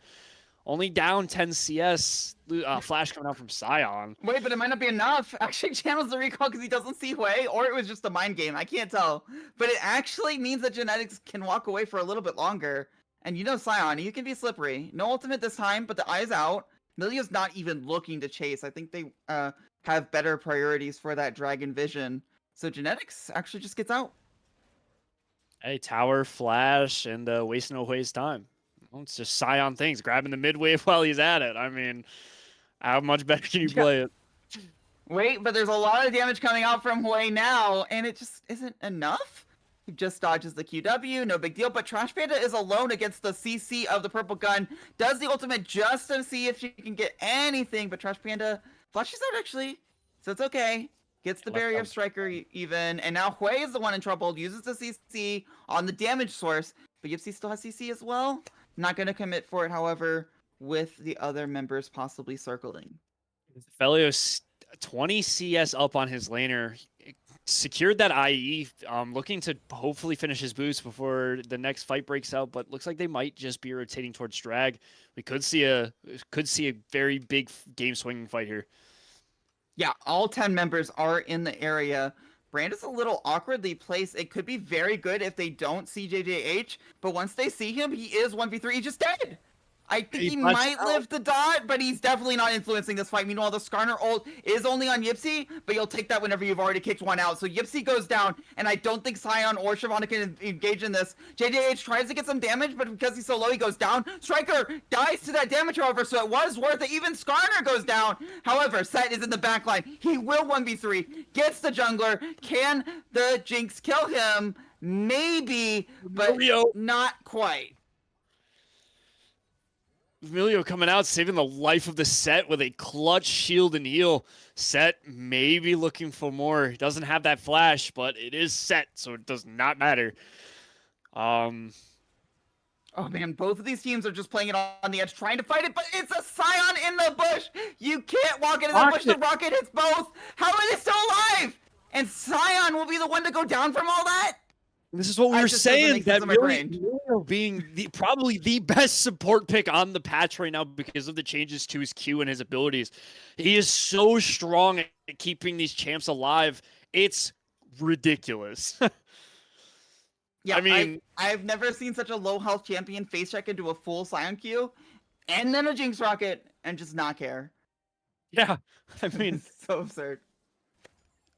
Only down 10 CS. Flash coming out from Sion. Wait, but it might not be enough. Actually channels the recall because he doesn't see Hui, or it was just a mind game. I can't tell. But it actually means that Genetics can walk away for a little bit longer. And Sion, you can be slippery. No ultimate this time, but the eye's out. Milio's not even looking to chase. I think they have better priorities for that Dragon Vision. So Genetics actually just gets out. Hey, tower, flash, and wasting Hui's time. Well, it's just Sion things, grabbing the mid wave while he's at it. I mean, how much better can you play it? Wait, but there's a lot of damage coming out from Hui now, and it just isn't enough? He just dodges the QW, no big deal, but Trash Panda is alone against the CC of the purple gun. Does the ultimate just to see if she can get anything, but Trash Panda flashes out actually, so it's okay. Gets the barrier of Striker even, and now Hui is the one in trouble, uses the CC on the damage source, but Yipsy still has CC as well. Not going to commit for it, however, with the other members possibly circling. Felio's 20 CS up on his laner. Secured that IE, looking to hopefully finish his boost before the next fight breaks out, but looks like they might just be rotating towards drag. We could see a very big game swinging fight here. Yeah, all 10 members are in the area. Brand is a little awkwardly placed. It could be very good if they don't see JJH, but once they see him, he is 1v3. He's just dead. I think he might live the dot, but he's definitely not influencing this fight. Meanwhile, the Skarner ult is only on Yipsy, but you'll take that whenever you've already kicked one out. So Yipsy goes down, and I don't think Sion or Shyvana can engage in this. JJH tries to get some damage, but because he's so low, he goes down. Striker dies to that damage, however, so it was worth it. Even Skarner goes down. However, Set is in the back line. He will 1v3, gets the jungler. Can the Jinx kill him? Maybe, but not quite. Emilio coming out, saving the life of the Set with a clutch shield and heal. Set maybe looking for more. He doesn't have that flash, but it is Set, so it does not matter. Oh man, both of these teams are just playing it on the edge, trying to fight it, but it's a Sion in the bush! You can't walk into the bush, the rocket hits both! How are they still alive? And Sion will be the one to go down from all that? This is what we were saying, that Emilio being probably the best support pick on the patch right now because of the changes to his Q and his abilities. He is so strong at keeping these champs alive. It's ridiculous. Yeah, I mean, I've never seen such a low health champion face check into a full Sion Q, and then a Jinx rocket, and just not care. Yeah, I mean, it's so absurd.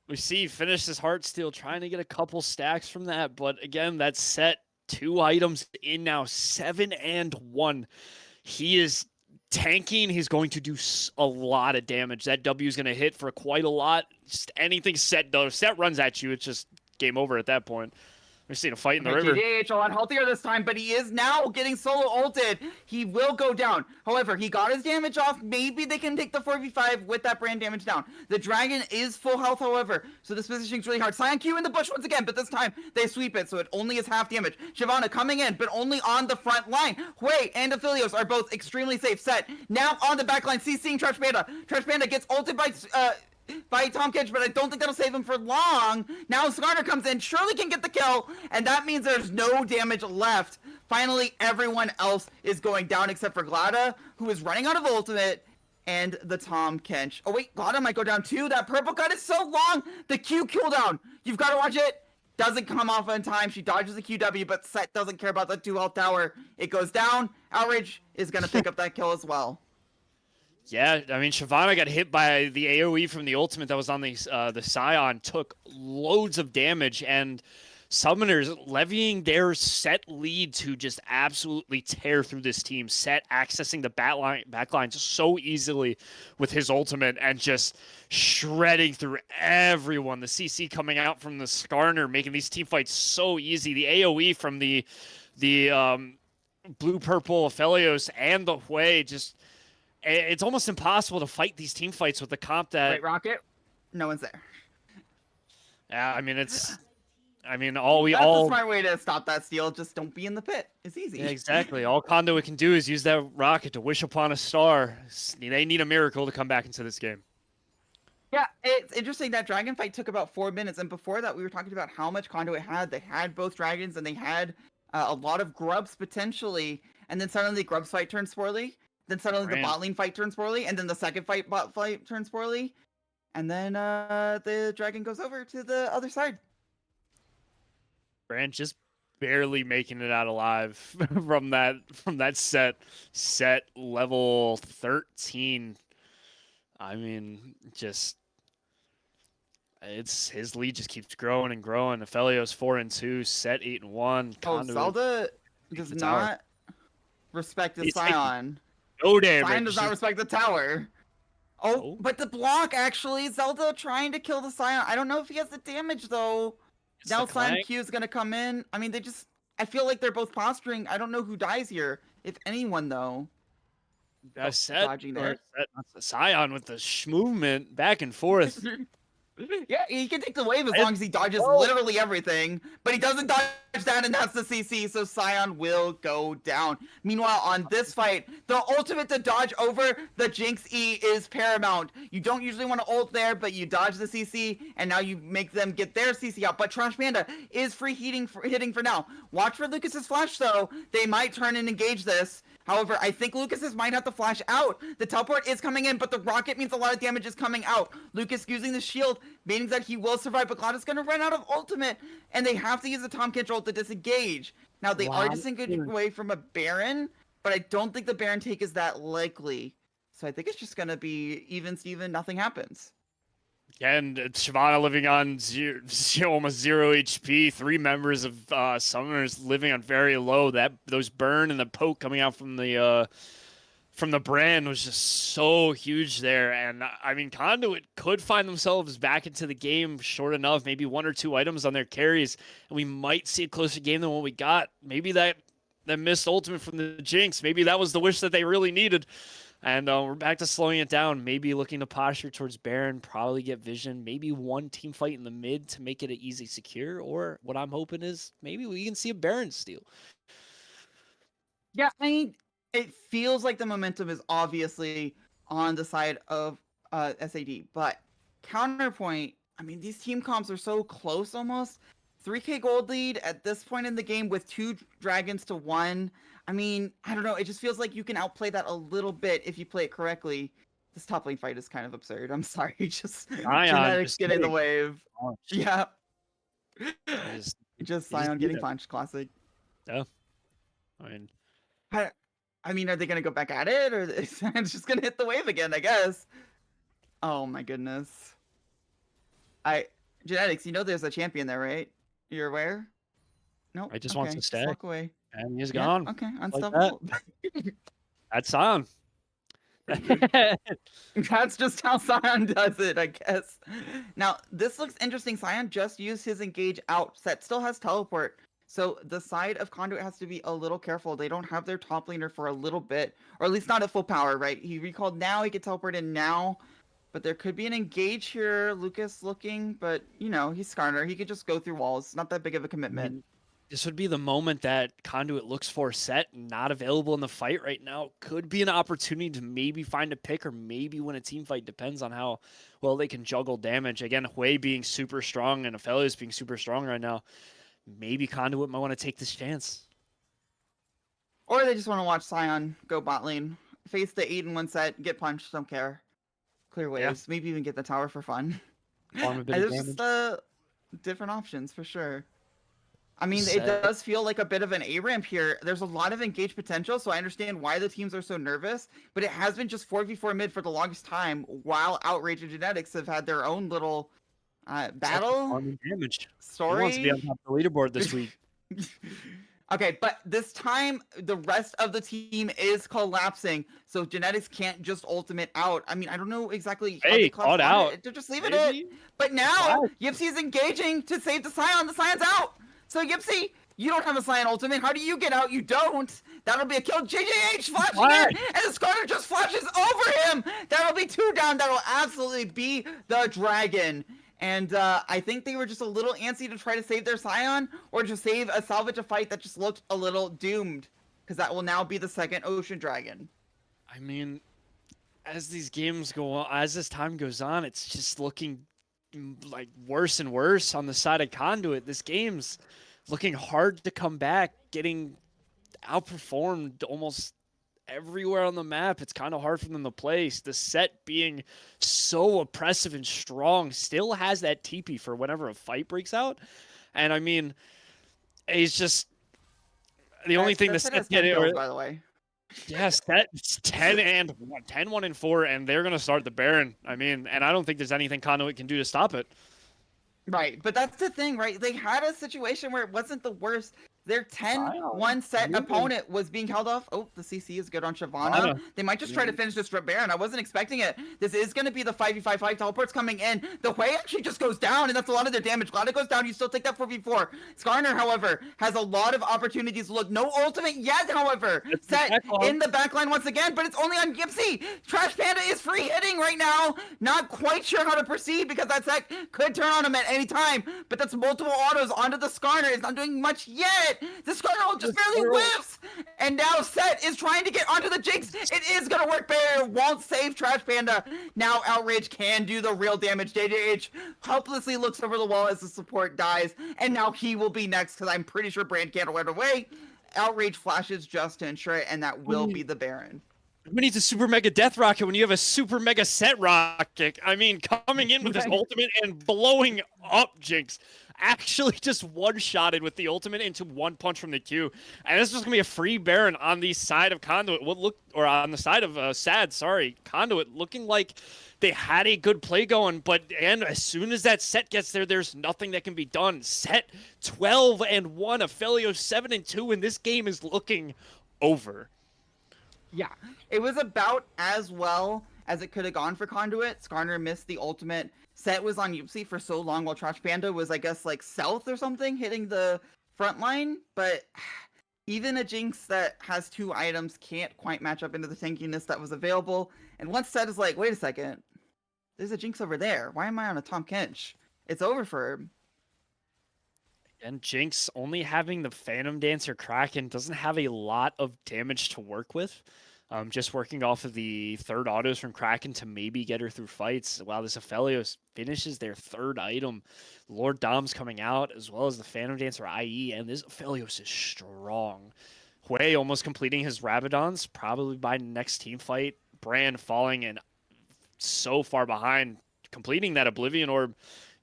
We see finish his Heartsteel trying to get a couple stacks from that, but again, that Set 2 items in now, 7-1. He is tanking. He's going to do a lot of damage. That W is going to hit for quite a lot. Just anything Set does. Set runs at you, it's just game over at that point. We've seen a fight in the river. GDH a lot healthier this time, but he is now getting solo ulted. He will go down. However, he got his damage off. Maybe they can take the 4v5 with that brand damage down. The dragon is full health, however, so this positioning's really hard. Sion Q in the bush once again, but this time they sweep it, so it only is half damage. Shyvana coming in, but only on the front line. Hui and Aphelios are both extremely safe. Set now on the back line, CCing Trash Panda. Trash Panda gets ulted by Tom Kitch, but I don't think that'll save him for long. Now Skarner comes in, surely can get the kill, and that means there's no damage left. Finally, everyone else is going down except for Glada, who is running out of ultimate, and the Tom Kench. Oh wait, Glada might go down too. That purple cut is so long. The Q cooldown, you've got to watch it. Doesn't come off in time. She dodges the QW, but Set doesn't care about the 2 health tower. It goes down. Outrage is going to pick up that kill as well. Yeah, I mean, Shyvana got hit by the AoE from the ultimate that was on the Scion, took loads of damage, and Summoners levying their Set lead to just absolutely tear through this team. Set accessing the backlines so easily with his ultimate and just shredding through everyone. The CC coming out from the Skarner, making these team fights so easy. The AoE from the blue-purple Aphelios and the Hui just... It's almost impossible to fight these team fights with the comp that... Wait, Rocket? No one's there. Yeah, I mean, it's... I mean, That's a smart way to stop that steal. Just don't be in the pit. It's easy. Yeah, exactly. All Conduit can do is use that rocket to wish upon a star. They need a miracle to come back into this game. Yeah, it's interesting that dragon fight took about 4 minutes, and before that we were talking about how much Conduit had. They had both dragons, and they had a lot of grubs potentially, and then suddenly the grubs fight turns poorly. Then suddenly the bot lane fight turns poorly, and then the second bot fight turns poorly, and then the dragon goes over to the other side. Brand just barely making it out alive from that set level 13. I mean, just it's his lead just keeps growing and growing. Aphelios 4-2, Set 8-1. Oh, Zelda does not respect the Scion. No damage. Scion does not respect the tower. Oh, but the block actually, Zelda trying to kill the Scion. I don't know if he has the damage though. Now Scion Q is gonna come in. I mean, I feel like they're both posturing. I don't know who dies here, if anyone though. Set, dodging there. Scion with the movement back and forth. Yeah, he can take the wave as long as he dodges literally everything, but he doesn't dodge that, and that's the CC, so Scion will go down. Meanwhile, on this fight, the ultimate to dodge over the Jinx E is paramount. You don't usually want to ult there, but you dodge the CC, and now you make them get their CC out. But Trash Panda is free hitting for now. Watch for Lucas's flash, though. They might turn and engage this. However, I think Lucas's might have to flash out. The teleport is coming in, but the rocket means a lot of damage is coming out. Lucas using the shield, meaning that he will survive, but Glada's going to run out of ultimate, and they have to use the Tom Kench ult to disengage. Now, they are disengaging away from a Baron, but I don't think the Baron take is that likely. So I think it's just going to be even Steven, nothing happens. And Shyvana living on almost 0 HP. 3 members of Summoners living on very low. Those burn and the poke coming out from the brand was just so huge there. And I mean, Conduit could find themselves back into the game short enough, maybe 1 or 2 items on their carries, and we might see a closer game than what we got. Maybe that missed ultimate from the Jinx. Maybe that was the wish that they really needed. And we're back to slowing it down, maybe looking to posture towards Baron, probably get vision, maybe 1 team fight in the mid to make it an easy secure, or what I'm hoping is maybe we can see a Baron steal. Yeah, I mean, it feels like the momentum is obviously on the side of SAD, but counterpoint, I mean, these team comps are so close almost. 3k gold lead at this point in the game with 2 dragons to 1. I mean, I don't know. It just feels like you can outplay that a little bit if you play it correctly. This top lane fight is kind of absurd. I'm sorry. Just genetics getting the wave. Yeah. Just Scion getting punched. Classic. Yeah. I mean, are they going to go back at it? Or is it just going to hit the wave again, I guess? Oh, my goodness. Genetics, you know there's a champion there, right? You're aware? Nope. I just want Okay, to just stay. walk away. And he's Yeah. gone. Okay. Like that. Unstoppable. That's on. That's just how Scion does it, I guess. Now, this looks interesting. Scion just used his engage out. Set still has teleport. So the side of Conduit has to be a little careful. They don't have their top laner for a little bit, or at least not at full power, right? He recalled now, he can teleport in now, but there could be an engage here. Lucas looking, but you know, he's Skarner. He could just go through walls. Not that big of a I commitment. mean, this would be the moment that Conduit looks for set, not available in the fight right now. Could be an opportunity to maybe find a pick or maybe win a team fight. Depends on how well they can juggle damage. Again, Hui being super strong and Aphelios being super strong right now. Maybe Conduit might want to take this chance. Or they just want to watch Scion go bot lane, face the 8 in 1 set, get punched, don't care. Clear Yeah. waves, maybe even get the tower for fun. Farm a bit And of there's damage. just different options for sure. I mean, it Set. does feel like a bit of an A ramp here. There's a lot of engaged potential, so I understand why the teams are so nervous. But it has been just 4v4 mid for the longest time, while Outrage and Genetics have had their own little battle Farming damage. story. He wants to be on top of the leaderboard this week. Okay, but this time the rest of the team is collapsing, so Genetics can't just ultimate out. I mean, I don't know exactly how Hey, they caught collapsed on out. it. They're just leaving Maybe? it. But now Flash. Yipsy's engaging to save the Scion. The Scion's out. So Yipsy, you don't have a Scion ultimate. How do you get out? You don't. That'll be a kill. JJH flashing Flash. in, and the Skarner just flashes over him. That'll be 2 down. That'll absolutely be the dragon. And I think they were just a little antsy to try to save their Scion, or to save a salvage a fight that just looked a little doomed, because that will now be the second Ocean Dragon. I mean, as these games go on, as this time goes on, it's just looking like worse and worse on the side of Conduit. This game's looking hard to come back, getting outperformed almost everywhere on the map. It's kind of hard for them to place. The set being so oppressive and strong still has that TP for whenever a fight breaks out. And I mean, he's just the only thing the set set has 10 get kills, by the way. Yes, that's 10 and 1, 10, 1 and 4, and they're gonna start the Baron. I mean, and I don't think there's anything Conduit can do to stop it. Right, but that's the thing, right? They had a situation where it wasn't the worst. Their 10-1 set opponent was being held off. Oh, the CC is good on Shyvana. They might just try to finish this strip Baron. I wasn't expecting it. This is going to be the 5v5 fight. Teleport's coming in. The Hui actually just goes down, and that's a lot of their damage. Glad it goes down. You still take that 4v4. Skarner, however, has a lot of opportunities to look. No ultimate yet, however. Set in the backline once again, but it's only on Gipsy. Trash Panda is free hitting right now. Not quite sure how to proceed, because that set could turn on him at any time, but that's multiple autos onto the Skarner. It's not doing much yet. The Skarner just barely whiffs, and now Set is trying to get onto the Jinx. It is gonna work. Barrier won't save Trash Panda. Now Outrage can do the real damage. JJH helplessly looks over the wall as the support dies, and now he will be next, because I'm pretty sure Brand can't win away. Outrage flashes just to ensure it, and that will be the Baron. Who needs a super mega death rocket when you have a super mega set rocket? I mean, coming in with his ultimate and blowing up Jinx. Actually just one-shotted with the ultimate into one punch from the Q. And this is going to be a free Baron on the side of Conduit. Or on the side of Sad, sorry. Conduit looking like they had a good play going, and as soon as that set gets there, there's nothing that can be done. Set 12-1, Aphelios 7-2, and this game is looking over. Yeah, it was about as well as it could have gone for Conduit. Skarner missed the ultimate. Set was on Yupsi for so long, while Trash Panda was, I guess, like south or something, hitting the front line. But even a Jinx that has 2 items can't quite match up into the tankiness that was available. And once Set is like, wait a second, there's a Jinx over there. Why am I on a Tom Kench? It's over for him. And Jinx only having the Phantom Dancer Kraken doesn't have a lot of damage to work with. Just working off of the third autos from Kraken to maybe get her through fights. While this Aphelios finishes their 3rd item. Lord Dom's coming out, as well as the Phantom Dancer IE, and this Aphelios is strong. Hui almost completing his Rabadons, probably by next team fight. Brand falling and so far behind, completing that Oblivion Orb.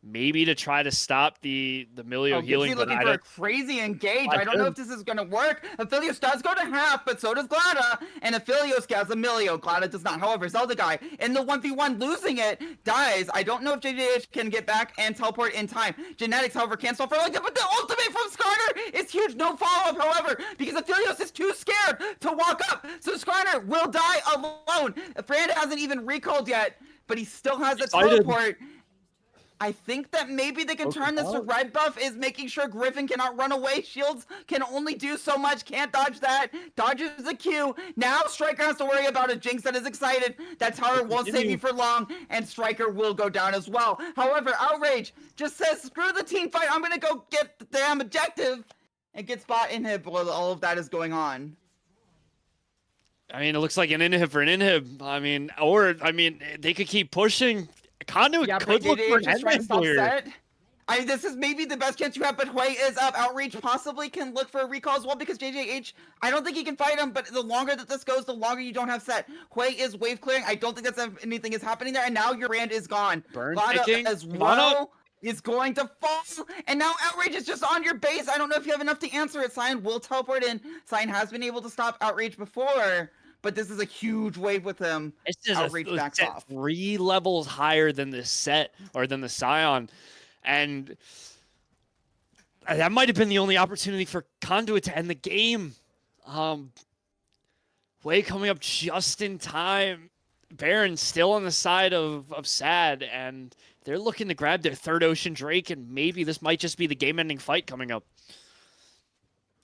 maybe to try to stop the Milio Oh, healing. Gipsy But looking I for a don't. crazy engage. I I don't know if this is going to work. Aphelios does go to half, but so does Glada. And Aphelios has Emilio. Glada does not. However, Zelda guy in the 1v1 losing it dies. I don't know if JJH can get back and teleport in time. Genetics, however, can't stall for like that, but the ultimate from Skarner is huge. No follow-up, however, because Aphelios is too scared to walk up. So Skarner will die alone. Fran hasn't even recalled yet, but he still has a Excited. teleport. I think that maybe they can turn this to red buff is making sure Griffin cannot run away. Shields can only do so much. Can't dodge that. Dodges the Q. Now Striker has to worry about a Jinx that is excited. That tower won't save you for long, and Striker will go down as well. However, Outrage just says, screw the team fight. I'm going to go get the damn objective and get spot inhib while all of that is going on. I mean, it looks like an inhib for an inhib. I mean, they could keep pushing. Conduit could look for an inhib here. This is maybe the best chance you have, but Hui is up. Outreach possibly can look for a recall as well because JJH, I don't think he can fight him, but the longer that this goes, the longer you don't have set. Hui is wave clearing. I don't think that's anything is happening there, and now your brand is gone. Burn Glada picking. as well is going to fall, and now Outrage is just on your base. I don't know if you have enough to answer it. Cyan will teleport in. Cyan has been able to stop Outrage before, but this is a huge wave with him. It's just Outreach backs off. 3 levels higher than the set or than the Scion. And that might have been the only opportunity for Conduit to end the game. Way coming up just in time. Baron still on the side of Sad, and they're looking to grab their 3rd Ocean Drake, and maybe this might just be the game-ending fight coming up.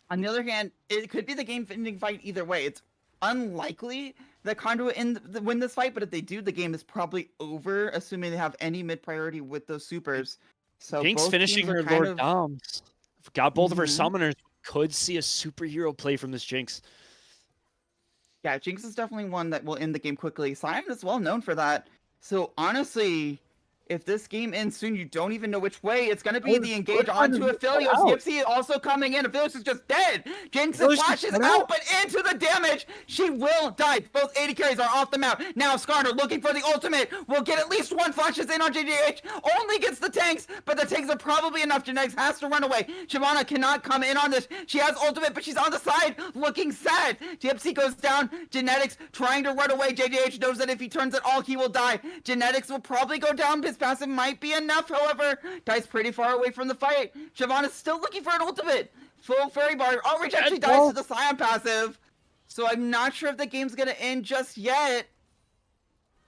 On the other hand, it could be the game-ending fight either way. It's unlikely that Conduit win this fight, but if they do, the game is probably over, assuming they have any mid-priority with those supers. So Jinx finishing her Lord Doms. Got both of her summoners. Could see a superhero play from this Jinx. Yeah, Jinx is definitely one that will end the game quickly. Cyan is well known for that. So honestly, if this game ends soon, you don't even know which way. It's going to be the engage onto Aphelios. Gipsy also coming in. Aphelios is just dead. Jinx flashes out, but into the damage. She will die. Both 80 carries are off the map. Now Skarner looking for the ultimate. Will get at least 1 flashes in on JJH. Only gets the tanks, but the tanks are probably enough. Genetics has to run away. Shyvana cannot come in on this. She has ultimate, but she's on the side looking sad. Gipsy goes down. Genetics trying to run away. JJH knows that if he turns at all, he will die. Genetics will probably go down. His passive might be enough, however. Dies pretty far away from the fight. Shyvana's still looking for an ultimate. Full fairy bar. Outreach actually dies to the Scion passive. So I'm not sure if the game's going to end just yet.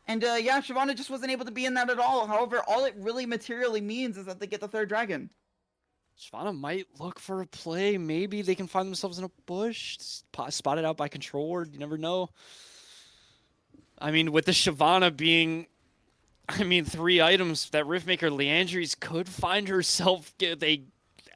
And yeah, Shyvana just wasn't able to be in that at all. However, all it really materially means is that they get the 3rd dragon. Shyvana might look for a play. Maybe they can find themselves in a bush. Spotted out by Control Ward. You never know. I mean, with the Shyvana being... 3 items that Riftmaker Leandries could find herself get a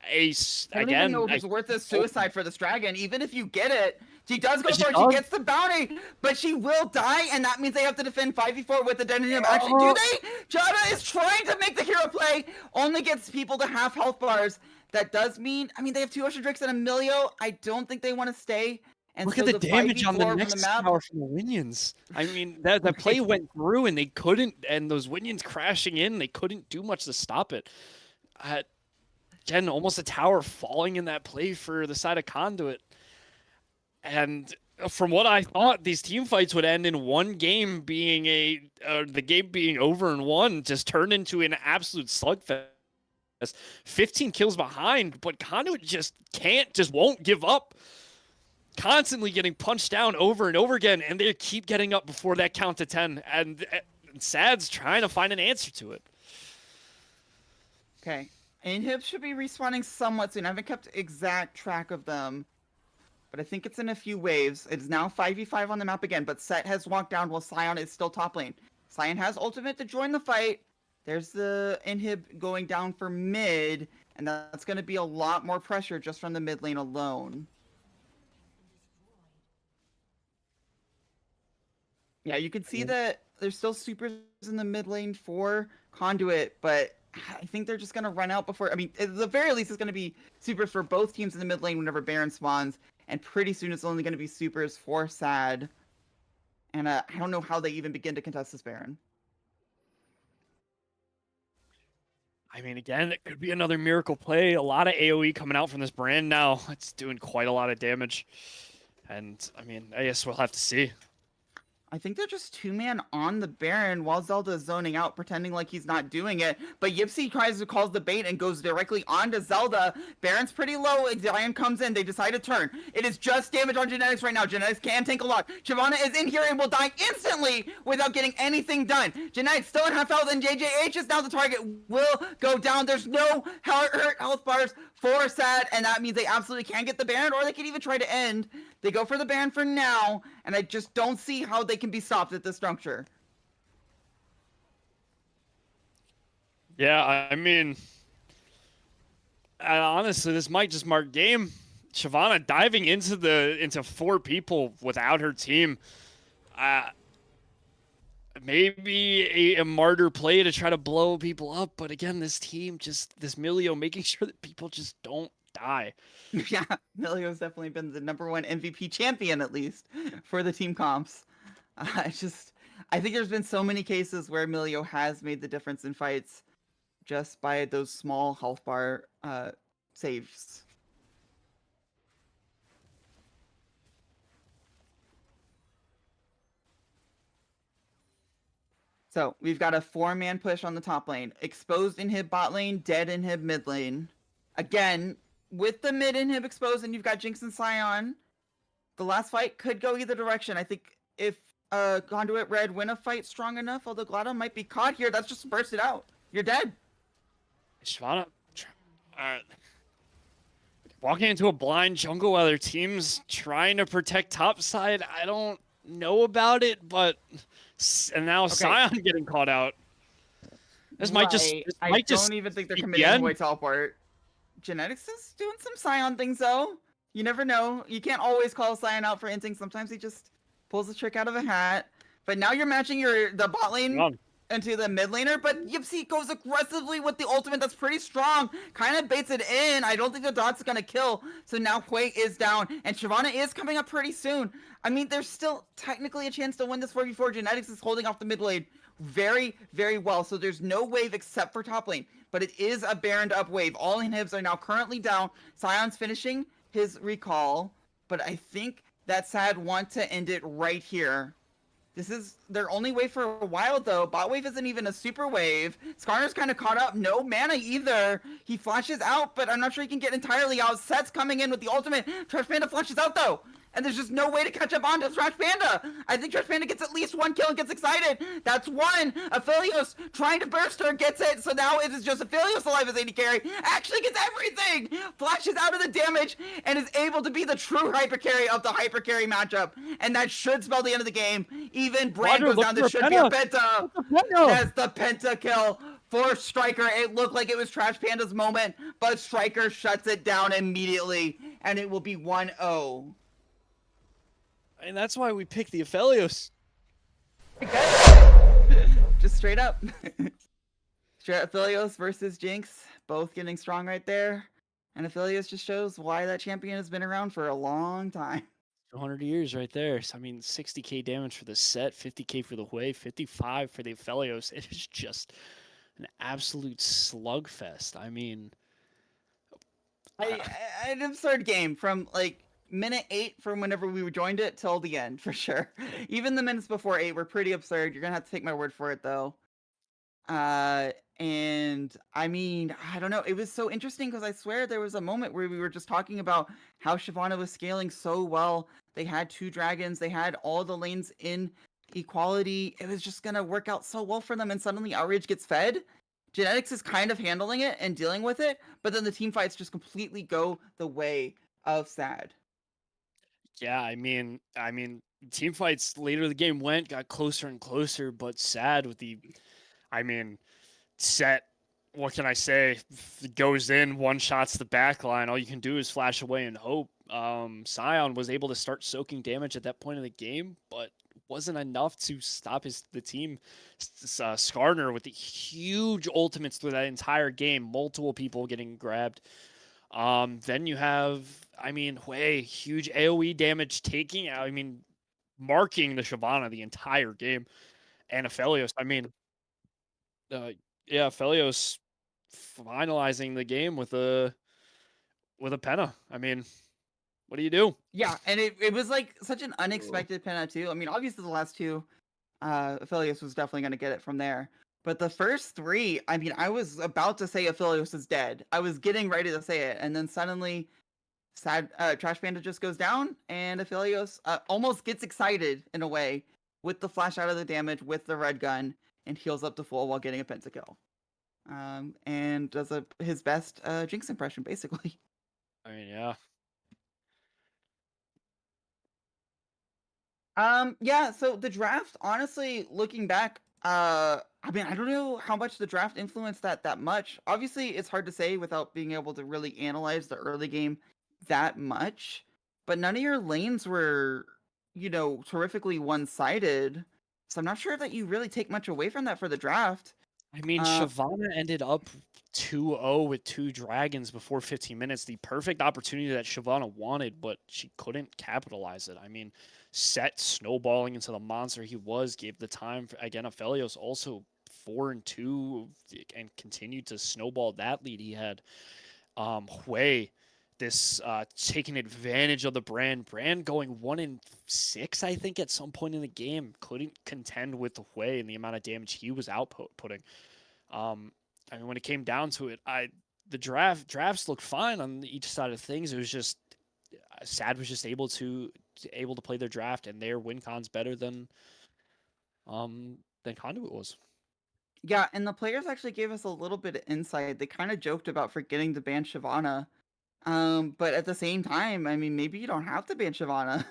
ace again. I don't even know if it's worth a suicide for this dragon. Even if you get it, she does go for it. She gets the bounty, but she will die, and that means they have to defend 5v4 with the Deninium. Actually, do they? Jada is trying to make the hero play. Only gets people to half health bars. That does mean, they have 2 Ocean Drakes and Emilio. I don't think they want to stay. And look so at the damage on the next map, tower from the Winions. That play went through, and they couldn't, and those Winions crashing in, they couldn't do much to stop it. Again, almost a tower falling in that play for the side of Conduit. And from what I thought, these team fights would end in one game being the game being over in 1, just turned into an absolute slugfest. 15 kills behind, but Conduit just won't give up. Constantly getting punched down over and over again, and they keep getting up before that count to 10. And Sad's trying to find an answer to it. Okay. Inhib should be respawning somewhat soon. I haven't kept exact track of them, but I think it's in a few waves. It is now 5v5 on the map again, but Set has walked down while Scion is still top lane. Scion has ultimate to join the fight. There's the Inhib going down for mid, and that's going to be a lot more pressure just from the mid lane alone. Yeah, you can see that there's still supers in the mid lane for Conduit, but I think they're just going to run out before... at the very least, it's going to be supers for both teams in the mid lane whenever Baron spawns, and pretty soon it's only going to be supers for Sad. And I don't know how they even begin to contest this Baron. I mean, again, it could be another miracle play. A lot of AoE coming out from this brand now. It's doing quite a lot of damage. And, I mean, I guess we'll have to see. I think they're just two-man on the Baron while Zelda's zoning out, pretending like he's not doing it. But Yipsy tries to call the bait and goes directly onto Zelda. Baron's pretty low. Zion comes in. They decide to turn. It is just damage on Genetics right now. Genetics can tank a lot. Shyvana is in here and will die instantly without getting anything done. Genetics still at half health, and JJH is now the target. Will go down. There's no hurt health bars for Sad, and that means they absolutely can get the Baron, or they can even try to end. They go for the Baron for now, and I just don't see how they can be stopped at this juncture. Yeah, I mean, honestly, this might just mark game. Shyvana diving into 4 people without her team. Maybe a martyr play to try to blow people up, but again, this team this Milio making sure that people just don't die. Yeah, Milio's definitely been the #1 MVP champion, at least, for the team comps. I think there's been so many cases where Milio has made the difference in fights just by those small health bar saves. So we've got a 4-man push on the top lane. Exposed inhib bot lane, dead inhib mid lane. Again, with the mid inhib exposed and you've got Jinx and Sion, the last fight could go either direction. I think if Conduit Red win a fight strong enough, although Glada might be caught here, that's just bursted out. You're dead. Shyvana walking into a blind jungle while their team's trying to protect top side. I don't know about it, but and now Sion getting caught out. This might just. I don't even think they're committing a White Teleport. Genetics is doing some Sion things though. You never know. You can't always call Sion out for inting. Sometimes he just pulls a trick out of a hat. But now you're matching the bot lane into the mid laner, but Yipsy goes aggressively with the ultimate. That's pretty strong. Kind of baits it in. I don't think the dot's gonna kill. So now Hui is down, and Shyvana is coming up pretty soon. I mean, there's still technically a chance to win this 4v4. Genetics is holding off the mid lane very, very well. So there's no wave except for top lane, but it is a Baroned up wave. All inhibs are now currently down. Sion's finishing his recall, but I think that Sad want to end it right here. This is their only wave for a while, though. Bot wave isn't even a super wave. Skarner's kind of caught up. No mana either. He flashes out, but I'm not sure he can get entirely out. Set's coming in with the ultimate. Trash Panda flashes out, though. And there's just no way to catch up on to Trash Panda. I think Trash Panda gets at least 1 kill and gets excited. That's 1. Aphelios trying to burst her gets it. So now it is just Aphelios alive as AD carry. Actually gets everything. Flashes out of the damage and is able to be the true hyper carry of the hyper carry matchup. And that should spell the end of the game. Even Brand goes down. This should be a penta. That's the penta kill for Striker. It looked like it was Trash Panda's moment, but Striker shuts it down immediately. And it will be 1-0. And that's why we picked the Aphelios. Just straight up. Straight up Aphelios versus Jinx. Both getting strong right there. And Aphelios just shows why that champion has been around for a long time. 200 years right there. So, I mean, 60k damage for the set, 50k for the Hui, 55 for the Aphelios. It is just an absolute slugfest. I mean... an absurd game from, like, minute 8 from whenever we joined it till the end, for sure. Even the minutes before 8 were pretty absurd. You're gonna have to take my word for it, though. And I mean, I don't know. It was so interesting because I swear there was a moment where we were just talking about how Shyvana was scaling so well. They had 2 dragons. They had all the lanes in equality. It was just gonna work out so well for them, and suddenly Outrage gets fed. Genetics is kind of handling it and dealing with it, but then the team fights just completely go the way of Sad. Yeah, I mean, team fights later the game got closer and closer, but Sad with the, set. What can I say? It goes in, one shots the back line. All you can do is flash away and hope. Sion was able to start soaking damage at that point of the game, but wasn't enough to stop the team. Skarner with the huge ultimates through that entire game, multiple people getting grabbed. Then you have, Hui, huge AoE damage taking out, marking the Shyvana the entire game. And Aphelios, Aphelios finalizing the game with a penna. I mean, what do you do? Yeah, and it was like such an unexpected penna too. I mean, obviously the last two, Aphelios was definitely going to get it from there. But the first three, I mean, I was about to say Aphelios is dead. I was getting ready to say it, and then suddenly, Trash Panda just goes down, and Aphelios almost gets excited in a way with the flash out of the damage with the red gun and heals up to full while getting a pentakill. And does his best Jinx impression basically. I mean, yeah. Yeah, so the draft, honestly, looking back, I mean, I don't know how much the draft influenced that much. Obviously, it's hard to say without being able to really analyze the early game that much, but none of your lanes were, terrifically one-sided. So I'm not sure that you really take much away from that for the draft. I mean, Uh, Shyvana ended up 2-0 with 2 dragons before 15 minutes. The perfect opportunity that Shyvana wanted, but she couldn't capitalize it. I mean, Set snowballing into the monster he was gave the time for, again, Aphelios also 4-2 and continued to snowball that lead he had. Hui, this taking advantage of the Brand going 1-6, I think, at some point in the game. Couldn't contend with the Hui and the amount of damage he was outputting. I mean, when it came down to it, the drafts looked fine on each side of things. It was just Sad was just able to play their draft, and their win cons better than Conduit was. yeah, and the players actually gave us a little bit of insight. They kind of joked about forgetting to ban Shyvana. But at the same time, I mean, maybe you don't have to ban Shyvana.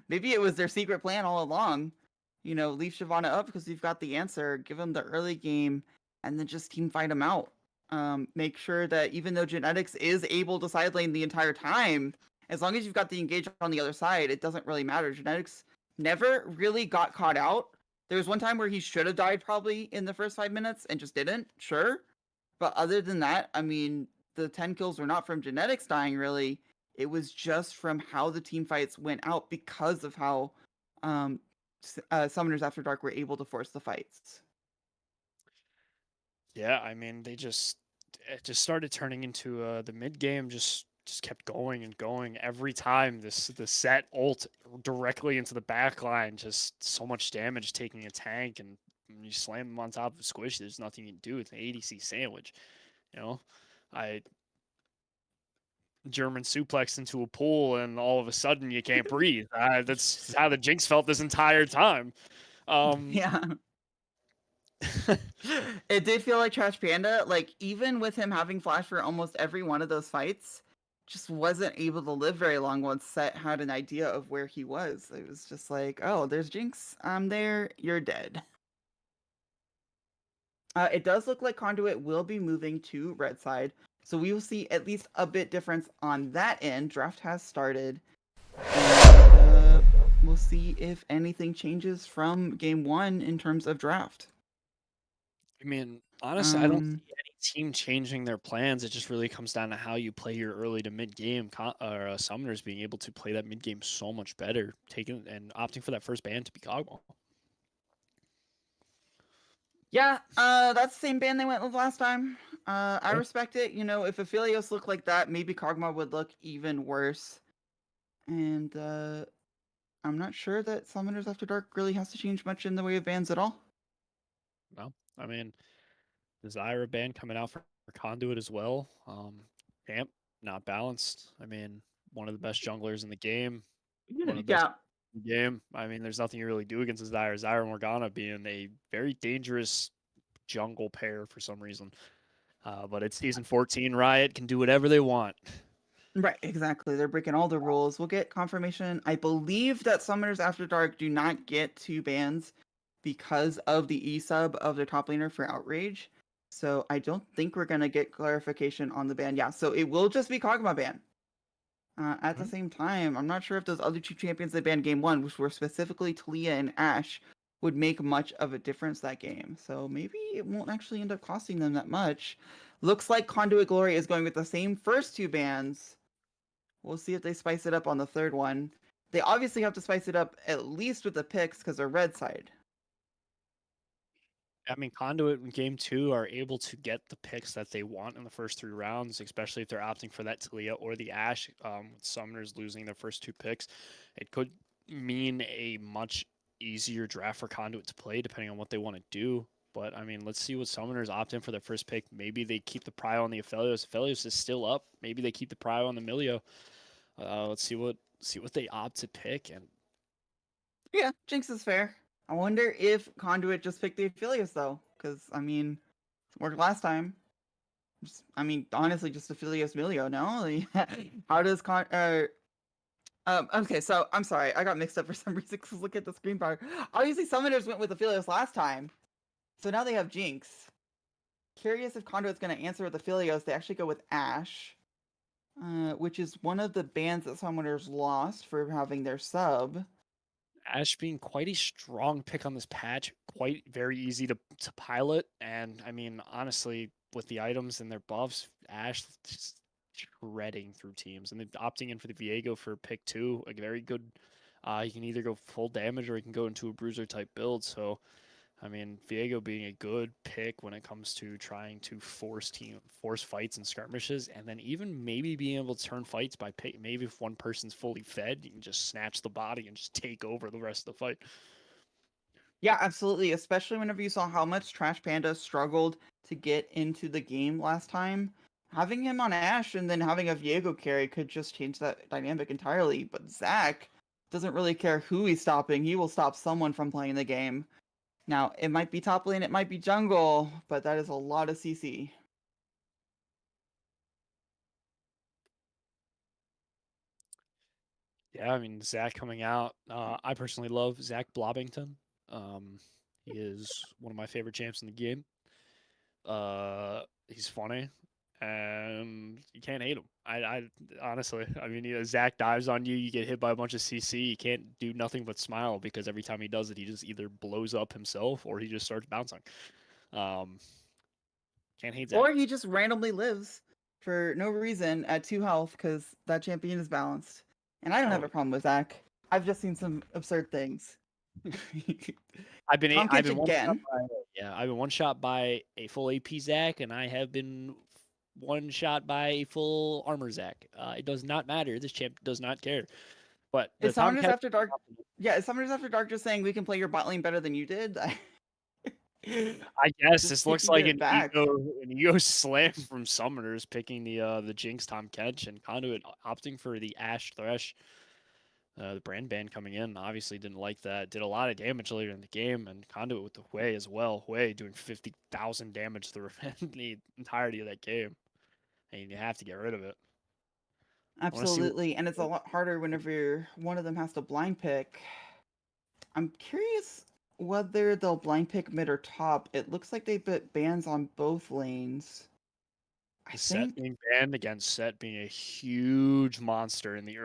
Maybe it was their secret plan all along. Leave Shyvana up because you've got the answer. Give them the early game, and then just team fight them out. Make sure that even though Genetics is able to side lane the entire time, as long as you've got the engage on the other side, it doesn't really matter. Genetics never really got caught out. There was one time where he should have died probably in the first 5 minutes and just didn't. Sure, but other than that, I mean, the 10 kills were not from Genetics dying, really. It was just from how the team fights went out because of how Summoners After Dark were able to force the fights. Yeah, I mean, it just started turning into the mid game just kept going and going every time. The Set ult directly into the back line, just so much damage taking a tank, and when you slam them on top of Squish, there's nothing you can do. It's an ADC sandwich, you know. I German suplex into a pool, and all of a sudden you can't breathe. That's how the Jinx felt this entire time. Um, Yeah. It did feel like Trash Panda, like, even with him having Flash for almost every one of those fights, just wasn't able to live very long once Set had an idea of where he was. It was just like, oh, there's Jinx, I'm there, you're dead. It does look like Conduit will be moving to red side, so we will see at least a bit difference on that end. Draft has started, and we'll see if anything changes from game one in terms of draft. I mean, honestly, I don't see any team changing their plans. It just really comes down to how you play your early to mid game. Summoners being able to play that mid game so much better, taking and opting for that first ban to be Kog'Maw. Yeah, that's the same band they went with last time. I respect it. If Aphelios looked like that, maybe Kog'Maw would look even worse. And I'm not sure that Summoners After Dark really has to change much in the way of bans at all. No, I mean, the Zyra ban coming out for Conduit as well. Camp not balanced. I mean, one of the best junglers in the game. One of the best Yeah, in the game. I mean, there's nothing you really do against Zyra. Zyra Morgana being a very dangerous jungle pair for some reason. But it's season 14. Riot can do whatever they want. right, exactly. They're breaking all the rules. We'll get confirmation. I believe that Summoners After Dark do not get 2 bans because of the E-sub of their top laner for Outrage. So I don't think we're going to get clarification on the ban. Yeah, so it will just be Kog'Maw ban. At the same time, I'm not sure if those other 2 champions they banned game 1, which were specifically Talia and Ashe, would make much of a difference that game. So maybe it won't actually end up costing them that much. Looks like Conduit Glory is going with the same first 2 bans. We'll see if they spice it up on the third one. They obviously have to spice it up at least with the picks because they're red side. I mean, Conduit in game 2 are able to get the picks that they want in the first 3 rounds, especially if they're opting for that Talia or the Ashe. With Summoners losing their first 2 picks, it could mean a much easier draft for Conduit to play, depending on what they want to do. But I mean, let's see what Summoners opt in for their first pick. Maybe they keep the prio on the Aphelios. Aphelios is still up. Maybe they keep the prio on the Milio. Let's see what they opt to pick. And Yeah, Jinx is fair. I wonder if Conduit just picked the Aphelios though, because I mean, it worked last time. I mean, honestly, just Aphelios Milio. No, how does okay, so I'm sorry, I got mixed up for some reason. Cause look at the screen bar. Obviously, Summoners went with Aphelios last time, so now they have Jinx. Curious if Conduit's going to answer with Aphelios. They actually go with Ashe, which is one of the bans that Summoners lost for having their sub. Ashe being quite a strong pick on this patch, quite very easy to pilot. And I mean, honestly, with the items and their buffs, Ashe just shredding through teams. And then opting in for the Viego for pick 2, a very good. You can either go full damage or you can go into a bruiser type build. So I mean, Viego being a good pick when it comes to trying to force fights and skirmishes, and then even maybe being able to turn fights by maybe if one person's fully fed, you can just snatch the body and just take over the rest of the fight. Yeah, absolutely. Especially whenever you saw how much Trash Panda struggled to get into the game last time. Having him on Ashe and then having a Viego carry could just change that dynamic entirely. But Zach doesn't really care who he's stopping. He will stop someone from playing the game. Now, it might be top lane, it might be jungle, but that is a lot of CC. Yeah, I mean, Zach coming out. I personally love Zach Blobbington. He is one of my favorite champs in the game. He's funny, and you can't hate him. I honestly, I mean, Zach dives on you, you get hit by a bunch of CC. You can't do nothing but smile because every time he does it, he just either blows up himself or he just starts bouncing. Um, can't hate Zach. Or he just randomly lives for no reason at 2 health because that champion is balanced. And I don't have a problem with Zach. I've just seen some absurd things. I've been Tom I've Kitch been one again. I've been one shot by a full AP Zach, and I have been one shot by a full armor Zach. It does not matter. This champ does not care. But the Is Summoners Tomcat, After Dark? Yeah, is Summoners After Dark just saying we can play your bot lane better than you did? I guess Just this looks taking like it back. an ego slam from Summoners picking the Jinx Tom Kench and Conduit opting for the Ashe Thresh. The brand ban coming in obviously didn't like that. Did a lot of damage later in the game, and Conduit with the Hui as well. Hui doing 50,000 damage through the entirety of that game, and you have to get rid of it. Absolutely, and it's a lot harder whenever one of them has to blind pick. I'm curious whether they'll blind pick mid or top. It looks like they put bans on both lanes. I Set think being banned against Set being a huge monster in the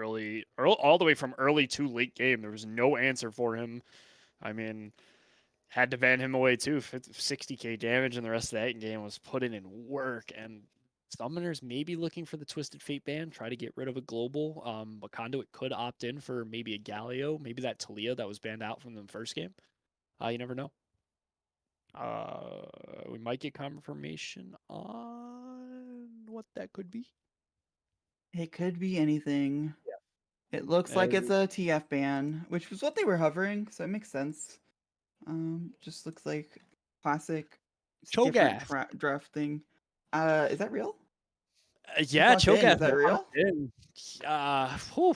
all the way from early to late game. There was no answer for him. I mean, had to ban him away too. 60k damage, and the rest of that game was putting in work. And Summoners may be looking for the Twisted Fate ban, try to get rid of a global. But Conduit could opt in for maybe a Galio, maybe that Talia that was banned out from the first game. You never know. We might get confirmation on what that could be. it could be anything. Yeah. It looks like it's a TF ban, which was what they were hovering, so it makes sense. Just looks like classic different Cho'Gath. draft thing. Is that real? Yeah, Cho'Gath. Is that real? Whew.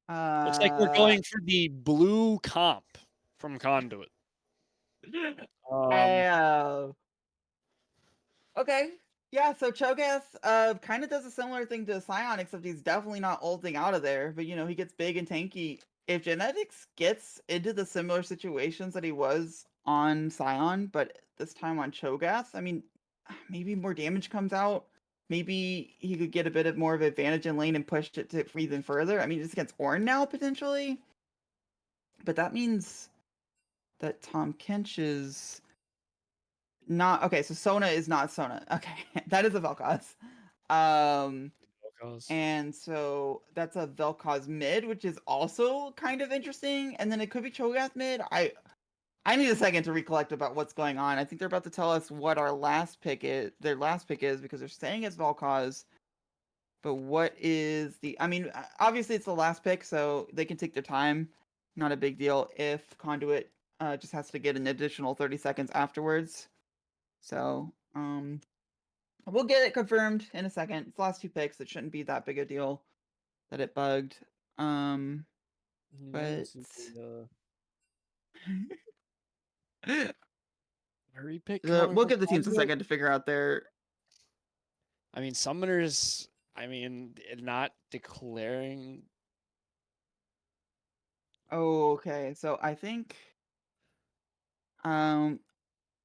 Looks like we're going for the blue comp from Conduit. Oh. Okay. Yeah, so Cho'Gath kind of does a similar thing to Scion, except he's definitely not ulting out of there, but he gets big and tanky. If Genetics gets into the similar situations that he was on Scion, but this time on Cho'Gath, I mean, maybe more damage comes out. Maybe he could get a bit of more of advantage in lane and push it to even further. I mean, it's against Ornn now, potentially. But that means that Tom Kench is not okay. So Sona is not Sona. Okay, that is a Vel'Koz. And so that's a Vel'Koz mid, which is also kind of interesting. And then it could be Cho'Gath mid. I need a second to recollect about what's going on. I think they're about to tell us what our last pick is. Their last pick is because they're saying it's Volkaz. But what is the? I mean, obviously it's the last pick, so they can take their time. Not a big deal if Conduit just has to get an additional 30 seconds afterwards. So we'll get it confirmed in a second. It's the last two picks. It shouldn't be that big a deal that it bugged. But Repick we'll give the teams a second to figure out their. I mean, summoners. I mean, not declaring. Oh, okay. So I think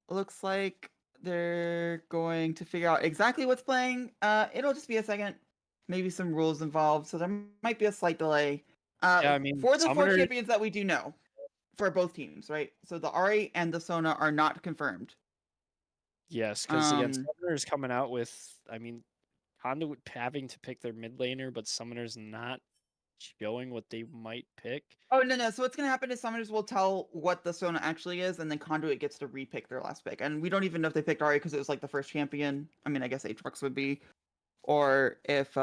looks like they're going to figure out exactly what's playing. It'll just be a second. Maybe some rules involved, so there might be a slight delay. Yeah, I mean, For the four summoners. champions that we do know, for both teams, right? So the Ari and the Sona are not confirmed. Yes, because again, summoners coming out with. I mean, Conduit having to pick their mid laner, but summoners not showing what they might pick. Oh no! So what's gonna happen is summoners will tell what the Sona actually is, and then Conduit gets to repick their last pick. And we don't even know if they picked Ari because it was like the first champion. I mean, I guess Aatrox would be, or if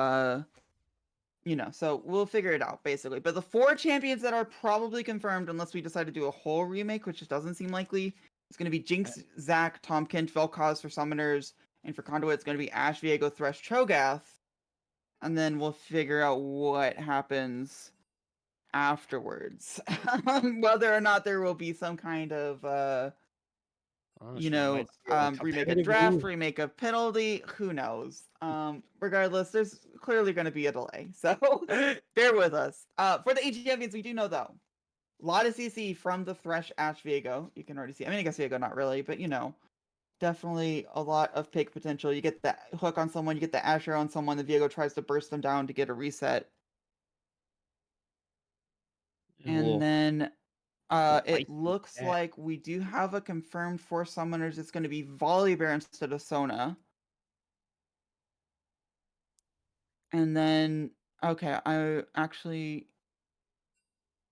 so we'll figure it out basically. But the four champions that are probably confirmed, unless we decide to do a whole remake, which just doesn't seem likely, it's going to be Jinx, Zac, Tomkin, Vel'Koz for summoners, and for Conduit, it's going to be Ashe, Viego, Thresh, Cho'Gath, and then we'll figure out what happens afterwards, whether or not there will be some kind of remake a draft, remake a penalty, who knows. Regardless, there's clearly going to be a delay, so bear with us. For the AG champions, we do know though, a lot of CC from the Thresh, Ashe, Viego. You can already see. I mean, I guess Viego not really, but definitely a lot of pick potential. You get the hook on someone, you get the Asher on someone, the Viego tries to burst them down to get a reset. And then it looks like we do have a confirmed 4 summoners. It's going to be Volibear instead of Sona. And then, okay, I actually,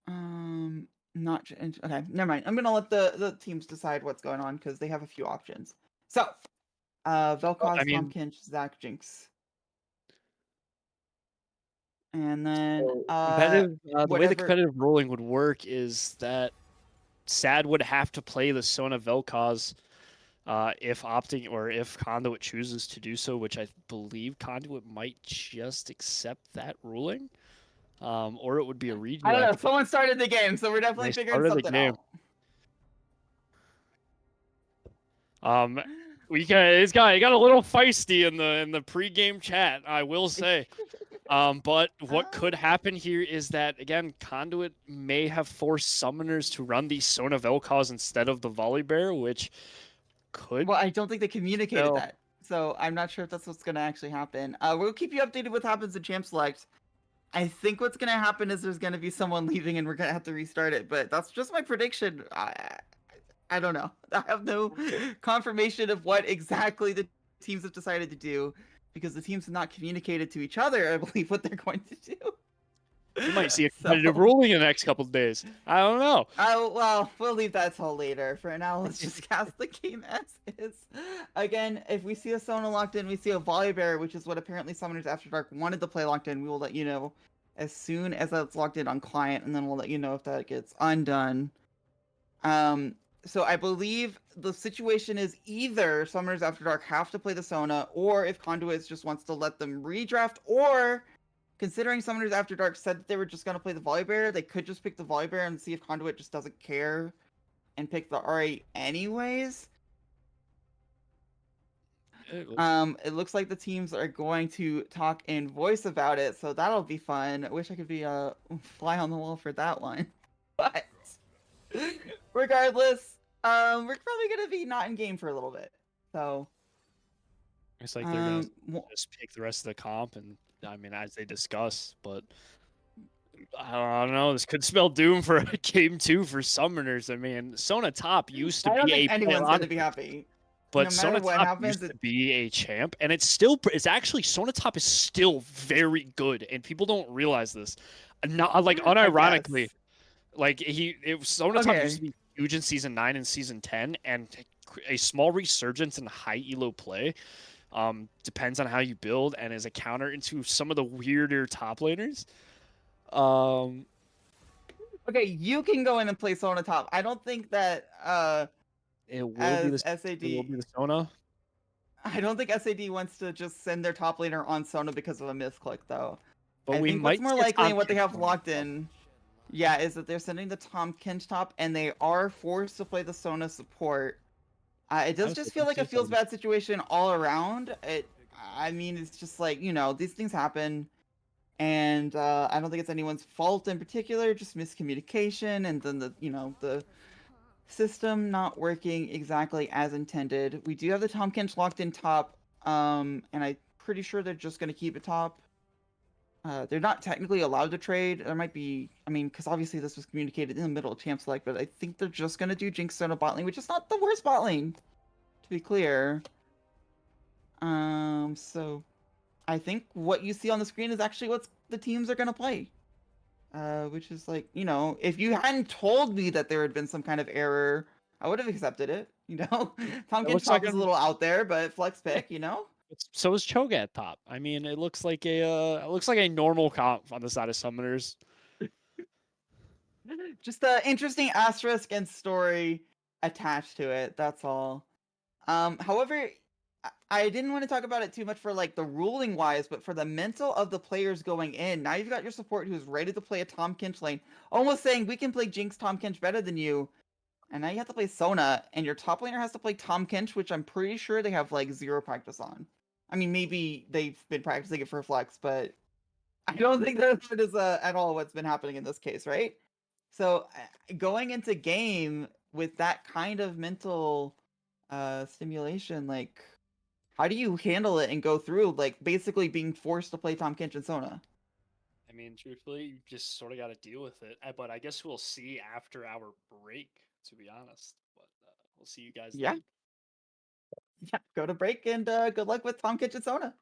not, okay, never mind. I'm going to let the teams decide what's going on because they have a few options. So, Vel'Koz, Tomkin, Zac, Jinx. And then, the way the competitive rolling would work is that Sad would have to play the Sona Vel'Koz if opting or if Conduit chooses to do so, which I believe Conduit might just accept that ruling, or it would be a redraft. I don't know. Someone started the game, so we're definitely figuring something out. It got a little feisty in the pre-game chat, I will say. But what could happen here is that, again, Conduit may have forced summoners to run the Sona Vel'Koz instead of the Volibear, which could... Well, I don't think they communicated that. So I'm not sure if that's what's going to actually happen. We'll keep you updated with what happens in Champ Select. I think what's going to happen is there's going to be someone leaving and we're going to have to restart it. But that's just my prediction. I don't know. I have no confirmation of what exactly the teams have decided to do. Because the teams have not communicated to each other, I believe, what they're going to do. You might see a competitive ruling in the next couple of days. I don't know. Well, we'll leave that till later. For now, let's just cast the game as is. Again, if we see a Sona locked in, we see a Volibear, which is what apparently Summoners After Dark wanted to play locked in, we will let you know as soon as that's locked in on client, and then we'll let you know if that gets undone. So I believe the situation is either Summoners After Dark have to play the Sona, or if Conduit just wants to let them redraft, or considering Summoners After Dark said that they were just going to play the Volibear, they could just pick the Volibear and see if Conduit just doesn't care and pick the RA anyways. It looks like the teams are going to talk in voice about it, so that'll be fun. I wish I could be a fly on the wall for that one. But regardless, we're probably gonna be not in game for a little bit. So it's like they're gonna just pick the rest of the comp, and I mean, as they discuss, but I don't know. This could spell doom for game 2 for summoners. I mean, Sona Top used to be I don't think anyone's gonna be happy. But no Sona Top used to be a champ, and it's actually Sona Top is still very good, and people don't realize this. Not like unironically, like Sona Top used to be huge in Season 9 and Season 10, and a small resurgence in high elo play. Depends on how you build, and is a counter into some of the weirder top laners. Okay, you can go in and play Sona top. I don't think that It will be as the SAD, it will be the Sona. I don't think SAD wants to just send their top laner on Sona because of a misclick though. But I we think what's might more see a likely Tom and what they have Kench locked in, yeah, is that they're sending the Tom Kench top and they are forced to play the Sona support. It I does was just hoping feel to like see a a feels Tom bad situation all around. I mean, it's just like, you know, these things happen. And I don't think it's anyone's fault in particular, just miscommunication and then the system not working exactly as intended. We do have the Tom Kench locked in top, and I'm pretty sure they're just going to keep it top. They're not technically allowed to trade. There might be, I mean, because obviously this was communicated in the middle of Champ Select, but I think they're just going to do Jinx Sona bot lane, which is not the worst bot lane, to be clear. So I think what you see on the screen is actually what the teams are going to play. Which is like, you know, if you hadn't told me that there had been some kind of error, I would have accepted it. You know, Tom It Kench looks like top is a little out there, but flex pick, you know. so is Cho'Gath top. I mean, it looks like a normal comp on the side of summoners. Just an interesting asterisk and story attached to it. That's all. However, I didn't want to talk about it too much for like the ruling wise, but for the mental of the players going in, now you've got your support who's ready to play a Tom Kench lane, almost saying we can play Jinx Tom Kench better than you. And now you have to play Sona, and your top laner has to play Tom Kench, which I'm pretty sure they have like zero practice on. I mean, maybe they've been practicing it for Flex, but I don't think that is at all what's been happening in this case, right? So going into game with that kind of mental stimulation, like how do you handle it and go through like basically being forced to play Tom Kench and Sona? I mean, truthfully, you just sort of got to deal with it. But I guess we'll see after our break, to be honest. But we'll see you guys Yeah, then. yeah. Go to break and good luck with Tom Kench and Sona.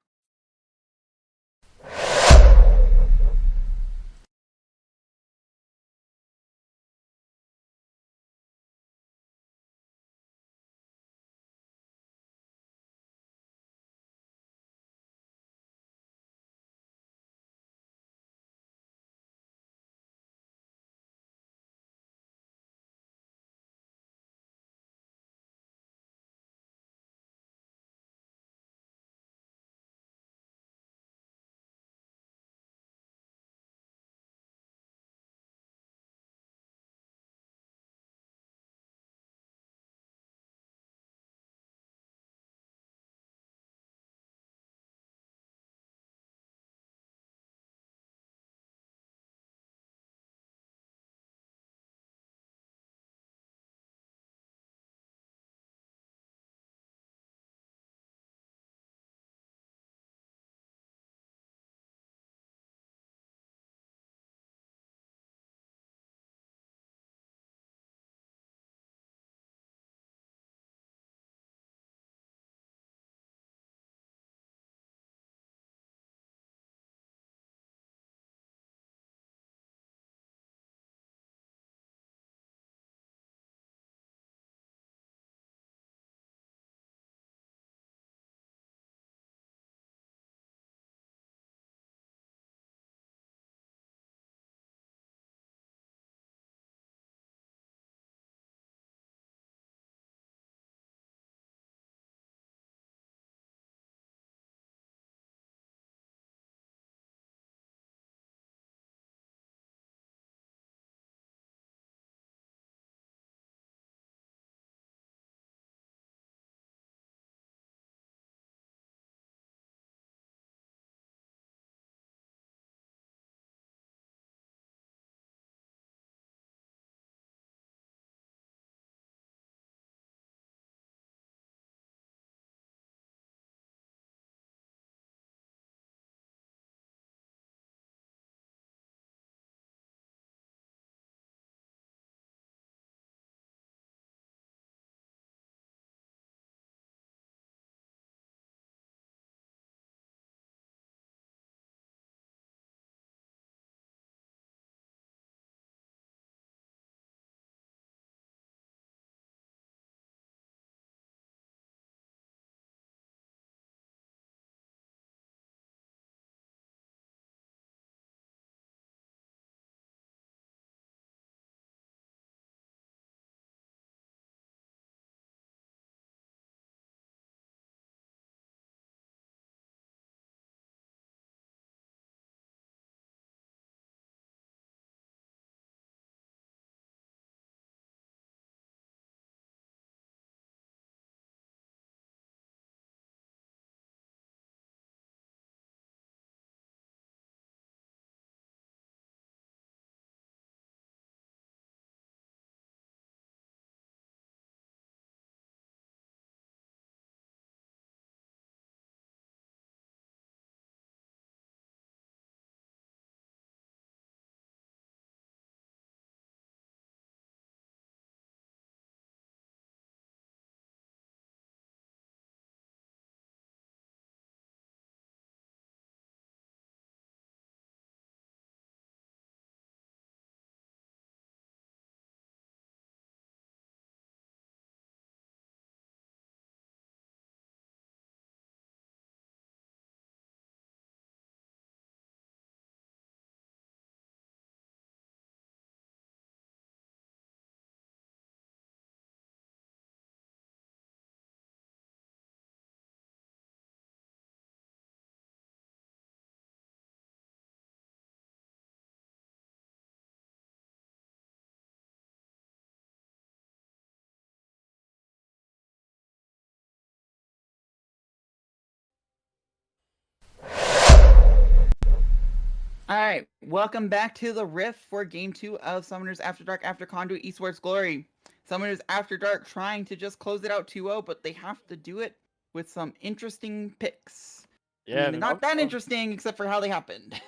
All right, welcome back to the Rift for Game 2 of Summoners After Dark after Conduit Esports Glory. Summoners After Dark trying to just close it out 2-0, but they have to do it with some interesting picks. Yeah, I mean, not that interesting except for how they happened.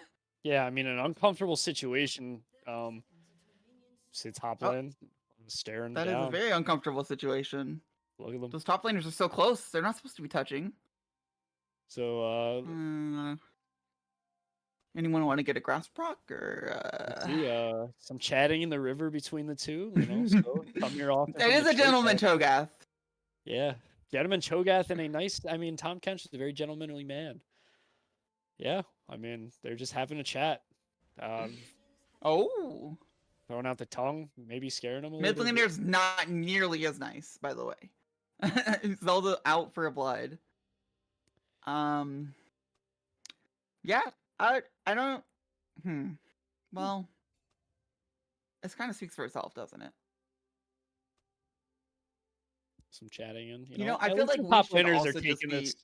Yeah, I mean, an uncomfortable situation. See top lane, staring That is down. a very uncomfortable situation. Look at them. Those top laners are so close; they're not supposed to be touching. So, anyone want to get a grass proc or? see, some chatting in the river between the two. You know, so come here often. That is a gentleman, Cho'Gath. Yeah, gentleman Cho'Gath and a nice. I mean, Tom Kench is a very gentlemanly man. Yeah, I mean, they're just having a chat. Oh. Throwing out the tongue, maybe scaring him a Mid little bit. laner's not nearly as nice, by the way. Zelda out for a blood. Yeah, I don't. Well, this kind of speaks for itself, doesn't it? Some chatting in. You know, I at feel least like the we top should laners also are just taking be. this.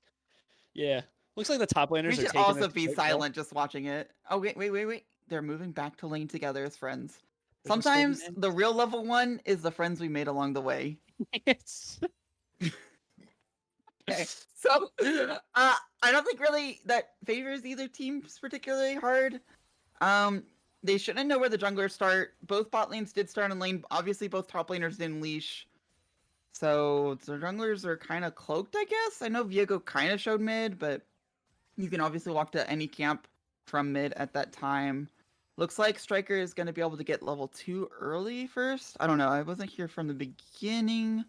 Yeah, looks like the top laners We are should taking also this be quite well. silent just watching it. Oh wait. They're moving back to lane together as friends. They're just holding Sometimes hands. the real level one is the friends we made along the way. It's Okay, so I don't think really that favors either teams particularly hard. They shouldn't know where the junglers start. Both bot lanes did start in lane. Obviously, both top laners didn't leash. So the junglers are kind of cloaked, I guess. I know Viego kind of showed mid, but you can obviously walk to any camp from mid at that time. Looks like Striker is going to be able to get level 2 early first. I don't know. I wasn't here from the beginning.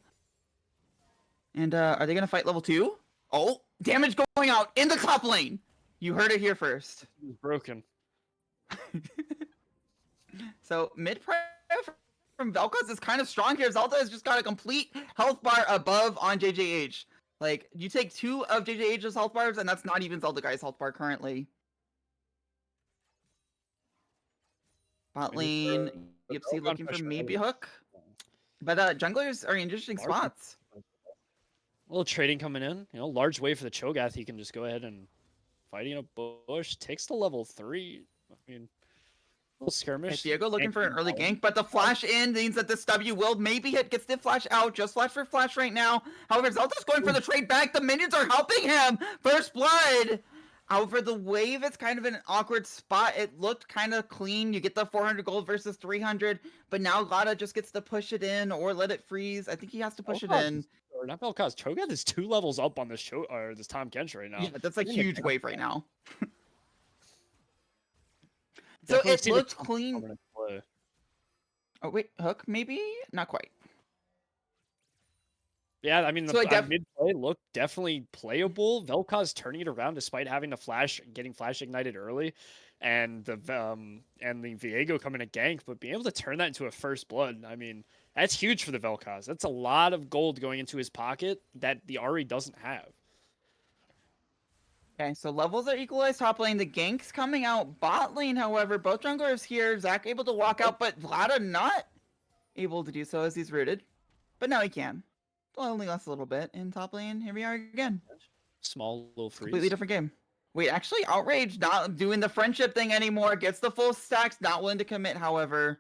And are they going to fight level 2? Oh, damage going out in the top lane. You heard it here first. broken. So mid pressure from Vel'Koz is kind of strong here. Zelda has just got a complete health bar above on JJH. Like, you take 2 of JJH's health bars, and that's not even Zelda guy's health bar currently. Bot lane, Yipsy looking for maybe a hook. But junglers are in interesting spots. A little trading coming in. You know, large wave for the Cho'Gath. He can just go ahead and fighting a bush. Takes to level 3. I mean, a little skirmish. Viego looking for an early gank, but the flash in means that this W will maybe hit, gets the flash out, just flash for flash right now. However, Zelda's going for the trade back. The minions are helping him. First blood. However, the wave is kind of in an awkward spot. It looked kind of clean. You get the 400 gold versus 300, but now Lada just gets to push it in or let it freeze. I think he has to push it in. Or not Vel'Koz. Cho'Gath is 2 levels up on this show or this Tom Kench right now. Yeah, that's like huge wave right now. So Definitely it see the looked Tom clean. coming into play. Oh wait, hook maybe? Not quite. Yeah, I mean, So the mid play looked definitely playable. Vel'Koz turning it around despite having to flash, getting flash ignited early, and the Viego coming to gank, but being able to turn that into a first blood, I mean, that's huge for the Vel'Koz. That's a lot of gold going into his pocket that the Ahri doesn't have. Okay, so levels are equalized top lane. The gank's coming out bot lane, however. Both junglers here. Zach able to walk out, but Vlada not able to do so as he's rooted. But now he can. It'll only last a little bit in top lane. Here we are again. Small little freeze. Completely different game. Wait, actually, Outrage not doing the friendship thing anymore. Gets the full stacks. Not willing to commit, however.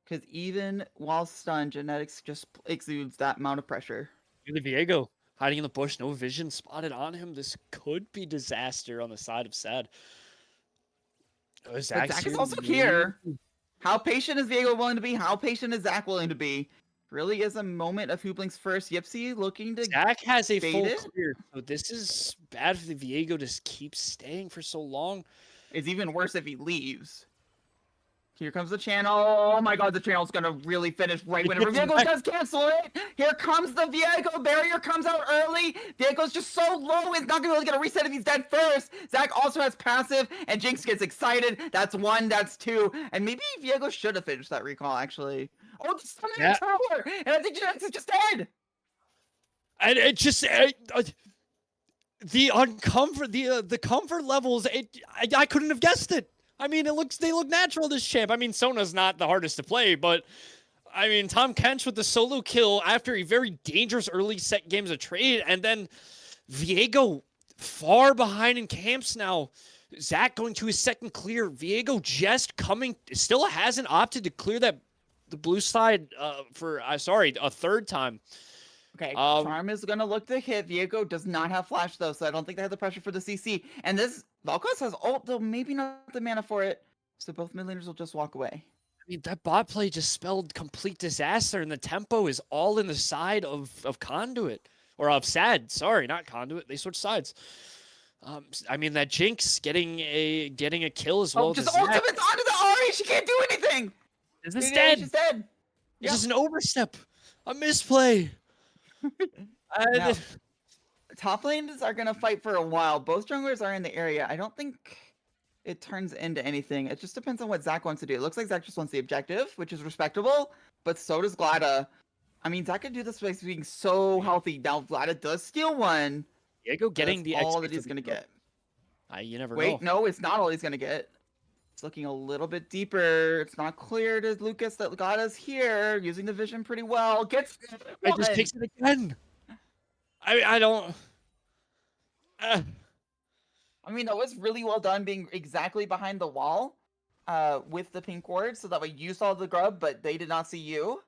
Because even while stunned, Genetics just exudes that amount of pressure. The Viego hiding in the bush, no vision spotted on him. This could be disaster on the side of Sad. But Zach is also here. How patient is Viego willing to be? How patient is Zach willing to be? Really is a moment of who blinks first. Yipsy looking to Zach has a full it. clear, so this is bad for the Viego to keep staying for so long. It's even worse if he leaves. Here comes the channel. Oh my god, the channel's gonna really finish right whenever Viego does cancel it. Here comes the Viego. Barrier comes out early. Viego's just so low, he's not gonna be able to get a reset if he's dead first. Zach also has passive, and Jinx gets excited. That's 1, that's 2. And maybe Viego should have finished that recall, actually. Oh, the stun in the tower! And I think Jinx is just dead! And it just... the comfort levels, I couldn't have guessed it. I mean, they look natural, this champ. I mean, Sona's not the hardest to play, but I mean, Tom Kench with the solo kill after a very dangerous early set games of trade, and then Viego far behind in camps now. Zach going to his second clear. Viego just coming, still hasn't opted to clear the blue side for, sorry, a third time. Okay, Charm is gonna look to hit. Viego does not have flash though, so I don't think they have the pressure for the CC. And this Valkos has ult, though maybe not the mana for it. So both mid laners will just walk away. I mean, that bot play just spelled complete disaster, and the tempo is all in the side of Conduit. Or of Sad, sorry, not Conduit. They switched sides. I mean, that Jinx getting a kill as well. Oh, just ultimates onto the Ahri! She can't do anything! Is this dead? She's dead! This is an overstep. A misplay. Now, top lanes are gonna fight for a while. Both junglers are in the area. I don't think it turns into anything. It just depends on what Zach wants to do. It looks like Zach just wants the objective, which is respectable, but so does Glada. I mean, Zach can do this by being so healthy. Now, Glada does steal one. Viego getting the all that he's gonna get. You never know. Wait, no, it's not all he's gonna get. It's looking a little bit deeper. It's not clear to Lucas that Glada's here, using the vision pretty well. Gets I just takes it again. I don't. I mean, that was really well done, being exactly behind the wall, with the pink ward, so that way you saw the grub, but they did not see you.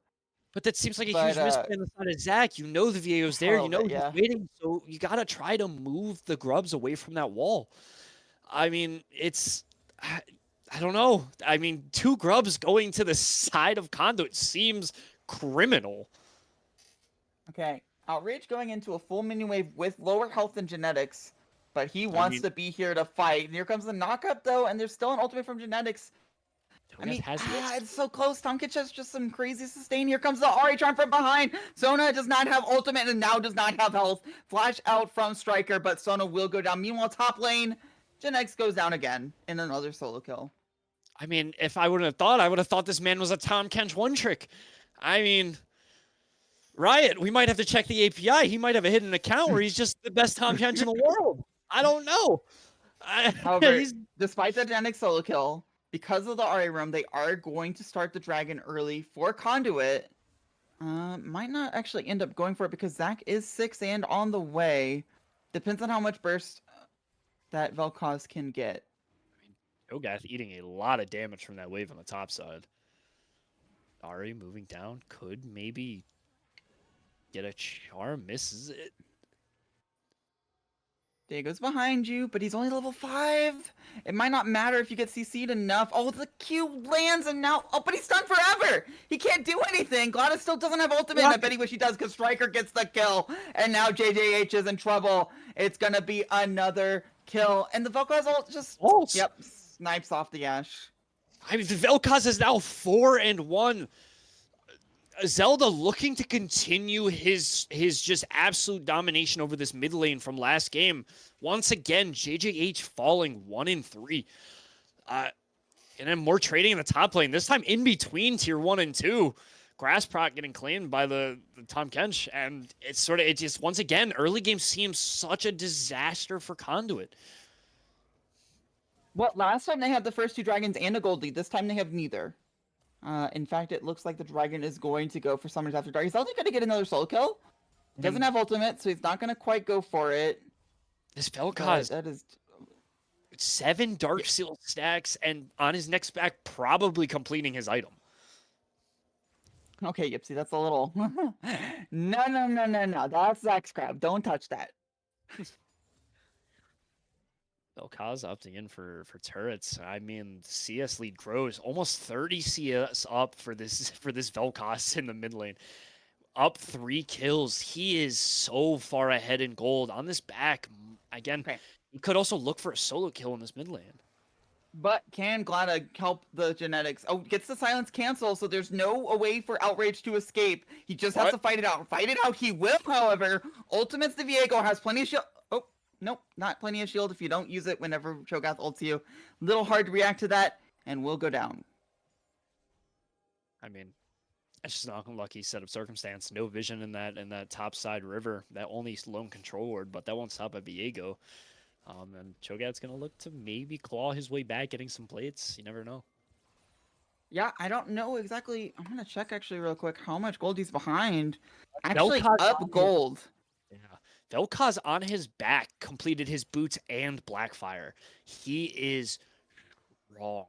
But that seems like a huge misplay on the side of Zach. You know the Viego's there. You know he's waiting, so you gotta try to move the grubs away from that wall. I mean, it's. I don't know. I mean, 2 grubs going to the side of Conduit seems criminal. Okay, Outrage going into a full minion wave with lower health than Genetics, but he wants to be here to fight. And here comes the knockup, though, and there's still an ultimate from Genetics. I mean, it's so close. Tomkich has just some crazy sustain. Here comes the Ahri Charm from behind. Sona does not have ultimate and now does not have health. Flash out from Striker, but Sona will go down. Meanwhile, top lane, Genetics goes down again in another solo kill. I mean, if I wouldn't have thought, I would have thought this man was a Tom Kench one trick. I mean, Riot, we might have to check the API. He might have a hidden account where he's just the best Tom Kench in the world. I don't know. However, despite the Genetics solo kill, because of the RA room, they are going to start the dragon early for Conduit. Might not actually end up going for it because Zach is 6 and on the way. Depends on how much burst that Vel'Koz can get. Cho'Gath eating a lot of damage from that wave on the top side. Ahri moving down could maybe get a charm. Misses it. Diego's behind you, but he's only level 5. It might not matter if you get CC'd enough. Oh, the Q lands and now... Oh, but he's stunned forever! He can't do anything! Glada still doesn't have ultimate. I bet he wish he does because Striker gets the kill. And now JJH is in trouble. It's gonna be another kill. And the Vel'Koz ult just... Yep, snipes off the Ashe. I mean, the Vel'Koz is now 4-1. Zelda looking to continue his just absolute domination over this mid lane from last game. Once again, JJH falling 1-3. And then more trading in the top lane. This time in between tier 1 and 2. Grassprot getting claimed by the Tom Kench. And it's it just, once again, early game seems such a disaster for Conduit. Well, last time they had the first 2 dragons and a gold lead. This time they have neither. In fact, it looks like the dragon is going to go for Summers After Dark. He's only going to get another soul kill. Doesn't have ultimate, so he's not going to quite go for it. This Vel'Koz, that is 7 Dark Seal stacks, and on his next back, probably completing his item. Okay, Yipsy, that's a little... No. That's Zach's crab. Don't touch that. Vel'Koz opting in for turrets. I mean, CS lead grows. Almost 30 CS up for this Vel'Koz in the mid lane. Up 3 kills. He is so far ahead in gold. On this back, again, he could also look for a solo kill in this mid lane. But can Glada help the Genetics? Oh, gets the silence cancel, so there's no way for Outrage to escape. He just has to fight it out. Fight it out he will, however. Ultimates the Viego has plenty of shield. Oh, nope, not plenty of shield if you don't use it whenever Cho'Gath ults you. Little hard to react to that, and we'll go down. I mean, it's just an unlucky set of circumstance. No vision in that top side river. That only lone control ward, but that won't stop at Viego. And Cho'Gath's gonna look to maybe claw his way back, getting some plates. You never know. Yeah, I don't know exactly. I'm gonna check actually real quick how much gold he's behind. Actually, up gold. Yeah, Vel'Koz on his back completed his boots and Blackfire. He is wrong.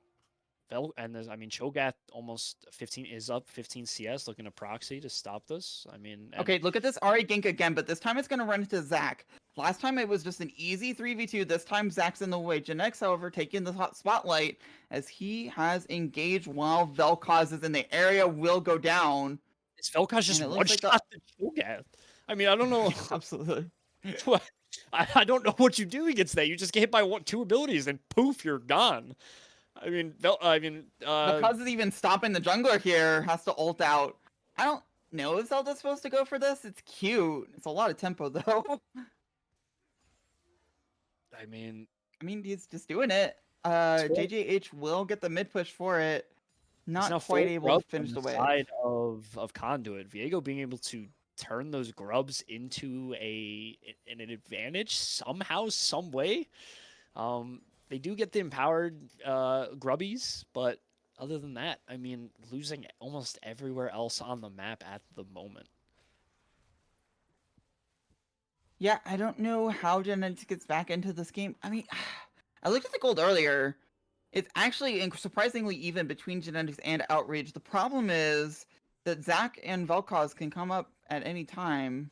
And there's, I mean, Cho'Gath almost 15 is up 15 CS looking to proxy to stop this. I mean, Okay, look at this Ari gank again, but this time it's going to run into Zach. Last time it was just an easy 3v2. This time Zach's in the way. Janex, however, taking the hot spotlight as he has engaged while Vel'Koz is in the area, will go down. Is Vel'Koz just one like shot the Cho'Gath? I mean, I don't know. Absolutely. I don't know what you do against that. You just get hit by two abilities and poof, you're gone. I mean, Vel'Koz is even stopping the jungler here, has to ult out. I don't know if Zelda's supposed to go for this. It's cute. It's a lot of tempo though. I mean, he's just doing it. JJH will get the mid push for it. Not quite able to finish the wave. Side of Conduit, Viego being able to turn those grubs into an advantage somehow, some way. They do get the empowered grubbies, but other than that, I mean, losing almost everywhere else on the map at the moment. Yeah, I don't know how Genetics gets back into this game. I mean, I looked at the gold earlier. It's actually surprisingly even between Genetics and Outrage. The problem is that Zach and Vel'Koz can come up at any time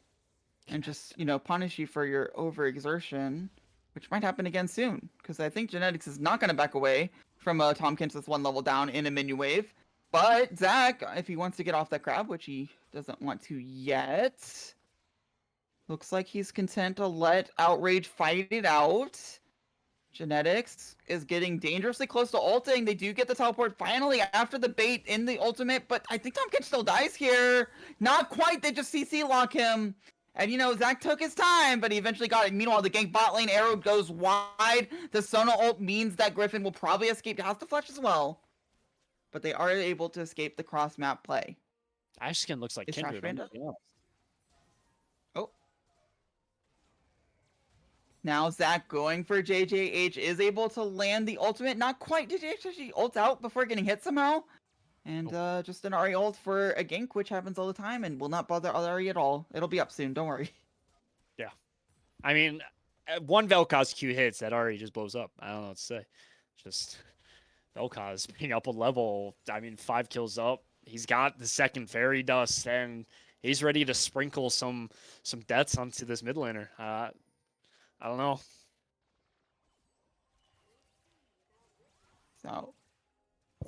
and just, punish you for your overexertion, which might happen again soon. Because I think Genetics is not going to back away from Tomkins that's one level down in a minion wave. But Zach, if he wants to get off that crab, which he doesn't want to yet, looks like he's content to let Outrage fight it out. Genetics is getting dangerously close to ulting. They do get the teleport finally after the bait in the ultimate, but I think Tomkins still dies here. Not quite. They just CC lock him. And, Zach took his time, but he eventually got it. Meanwhile, the gank bot lane arrow goes wide. The Sona ult means that Griffin will probably escape House to Flesh as well. But they are able to escape the cross-map play. Ash skin looks like Kindred. Oh. Now Zach going for JJH is able to land the ultimate. Not quite. JJH actually ult out before getting hit somehow. And just an Ari ult for a gank, which happens all the time and will not bother Ari at all. It'll be up soon, don't worry. Yeah. I mean, one Vel'Koz Q hits, that Ari just blows up. I don't know what to say. Just Vel'Koz being up a level, 5 kills up. He's got the second fairy dust, and he's ready to sprinkle some deaths onto this mid laner. I don't know. So,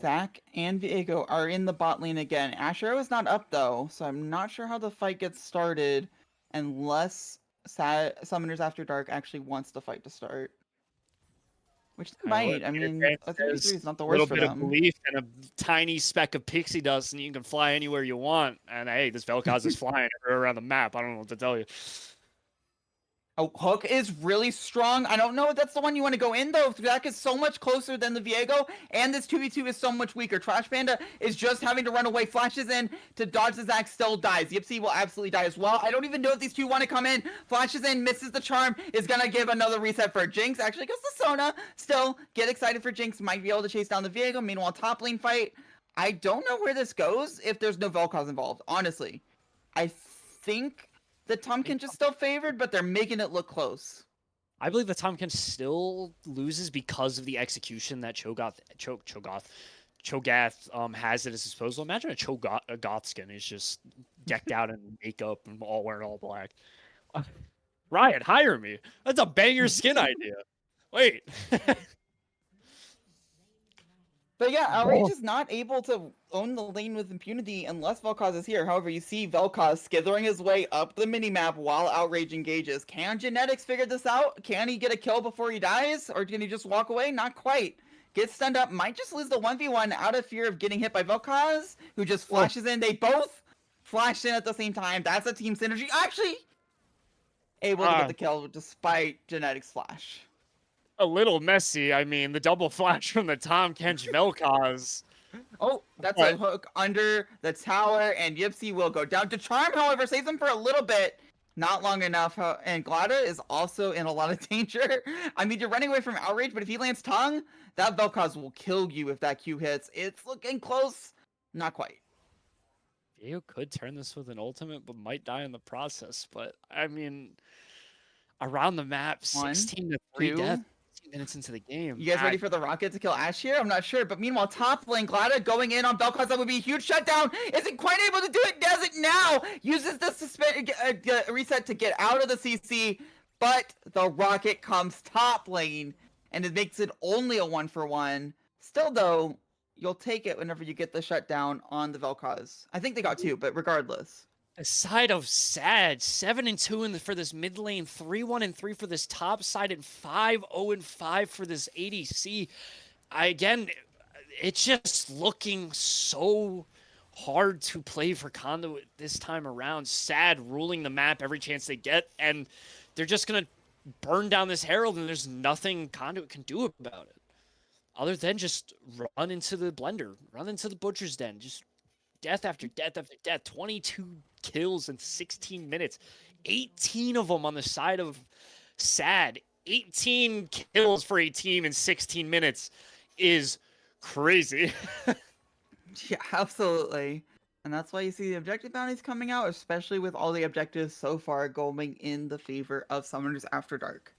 Zach and Viego are in the bot lane again. Ashero is not up though, so I'm not sure how the fight gets started unless Summoners After Dark actually wants the fight to start. Which they might. I mean, a 3v3 is not the worst for them. A little bit of belief and a tiny speck of pixie dust, and you can fly anywhere you want. And hey, this Vel'Koz is flying around the map. I don't know what to tell you. Oh, Hook is really strong. I don't know if that's the one you want to go in, though. Zach is so much closer than the Viego, and this 2v2 is so much weaker. Trash Panda is just having to run away, flashes in to dodge the Zach, still dies. Yipsy will absolutely die as well. I don't even know if these two want to come in. Flashes in, misses the charm, is going to give another reset for Jinx. Actually goes to Sona. Still, get excited for Jinx. Might be able to chase down the Viego. Meanwhile, top lane fight. I don't know where this goes if there's no Vel'Koz involved, honestly. I think the Tomkins is still favored, but they're making it look close. I believe the Tomkins still loses because of the execution that Cho'Gath has at his disposal. Imagine a Cho'Gath skin is just decked out in makeup and all wearing all black. Riot, hire me. That's a banger skin idea. Wait. But yeah, Outrage is not able to own the lane with impunity unless Vel'Koz is here. However, you see Vel'Koz skithering his way up the minimap while Outrage engages. Can Genetics figure this out? Can he get a kill before he dies? Or can he just walk away? Not quite. Gets stunned up, might just lose the 1v1 out of fear of getting hit by Vel'Koz, who just flashes in. They both flash in at the same time. That's a team synergy. Actually, able to get the kill despite Genetics flash. A little messy. I mean, the double flash from the Tomkins Vel'Koz. Oh, that's a hook under the tower, and Yipsy will go down. To Charm, however, saves him for a little bit. Not long enough, and Glada is also in a lot of danger. I mean, you're running away from Outrage, but if he lands Tongue, that Vel'Koz will kill you if that Q hits. It's looking close. Not quite. Viego could turn this with an ultimate, but might die in the process. But, I mean, around the map, One, 16 to 3 two. death, 15 minutes into the game. You guys ready for the rocket to kill Ash here? I'm not sure, but meanwhile, top lane, Glada going in on Bel'Kaz, that would be a huge shutdown. Isn't quite able to do it, does it now. Uses the reset to get out of the CC, but the rocket comes top lane, and it makes it only a 1-for-1. Still, though, you'll take it whenever you get the shutdown on the Vel'Koz. I think they got 2, but regardless. The side of Sad, 7-2 for this mid lane, 3-1-3 for this top side, and 5-0-5 for this ADC. Again, it's just looking so hard to play for Conduit this time around. Sad ruling the map every chance they get, and they're just gonna burn down this Herald, and there's nothing Conduit can do about it, other than just run into the blender, run into the butcher's den, just death after death after death. 22 kills in 16 minutes. 18 of them on the side of Sad. 18 kills for a team in 16 minutes is crazy. Yeah, absolutely. And that's why you see the objective bounties coming out, especially with all the objectives so far going in the favor of Summoners After Dark.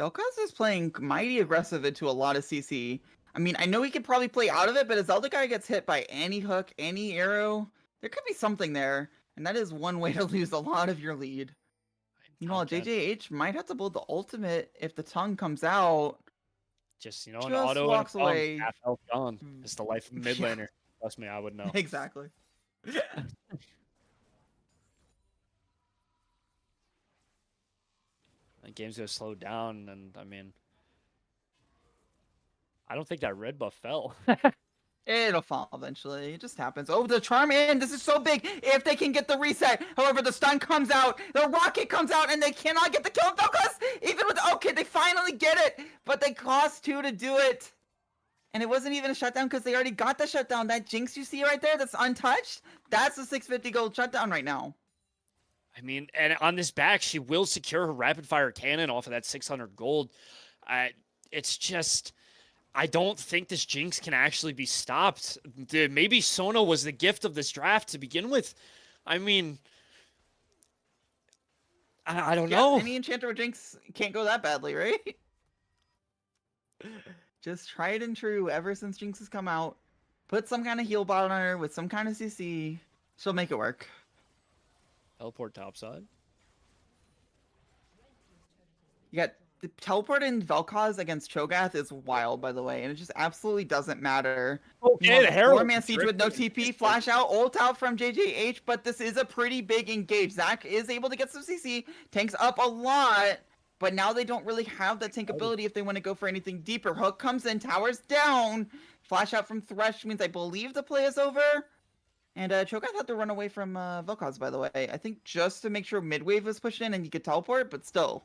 Vel'Koz is playing mighty aggressive into a lot of CC. I mean, I know he could probably play out of it, but if Zelda guy gets hit by any hook, any arrow, there could be something there. And that is one way to lose a lot of your lead. Meanwhile, JJH might have to build the ultimate if the tongue comes out. Just, an Just auto walks and a away. half health gone. It's the life of mid Yeah. laner. Trust me, I would know. Exactly. The game's gonna slow down, and I mean, I don't think that red buff fell. It'll fall eventually. It just happens. Oh, the charm in. This is so big. If they can get the reset. However, the stun comes out. The rocket comes out, and they cannot get the kill. Focus! Even with okay, they finally get it, but they cost 2 to do it. And it wasn't even a shutdown because they already got the shutdown. That Jinx you see right there, that's untouched. That's a 650 gold shutdown right now. I mean, and on this back, she will secure her rapid fire cannon off of that 600 gold. It's just, I don't think this Jinx can actually be stopped. Maybe Sona was the gift of this draft to begin with. I mean, I don't know. Any enchanter with Jinx can't go that badly, right? Just tried and true ever since Jinx has come out. Put some kind of heal bot on her with some kind of CC. She'll make it work. Teleport topside. You got the teleport in Vel'Koz against Cho'Gath is wild, by the way, and it just absolutely doesn't matter. Okay, the Herald. 4-man siege with no TP, flash out, ult out from JJH, but this is a pretty big engage. Zach is able to get some CC, tanks up a lot, but now they don't really have that tank ability if they want to go for anything deeper. Hook comes in, towers down, flash out from Thresh means I believe the play is over. And Cho'Gath had to run away from Vel'Koz, by the way. I think just to make sure midwave was pushed in and you could teleport, but still.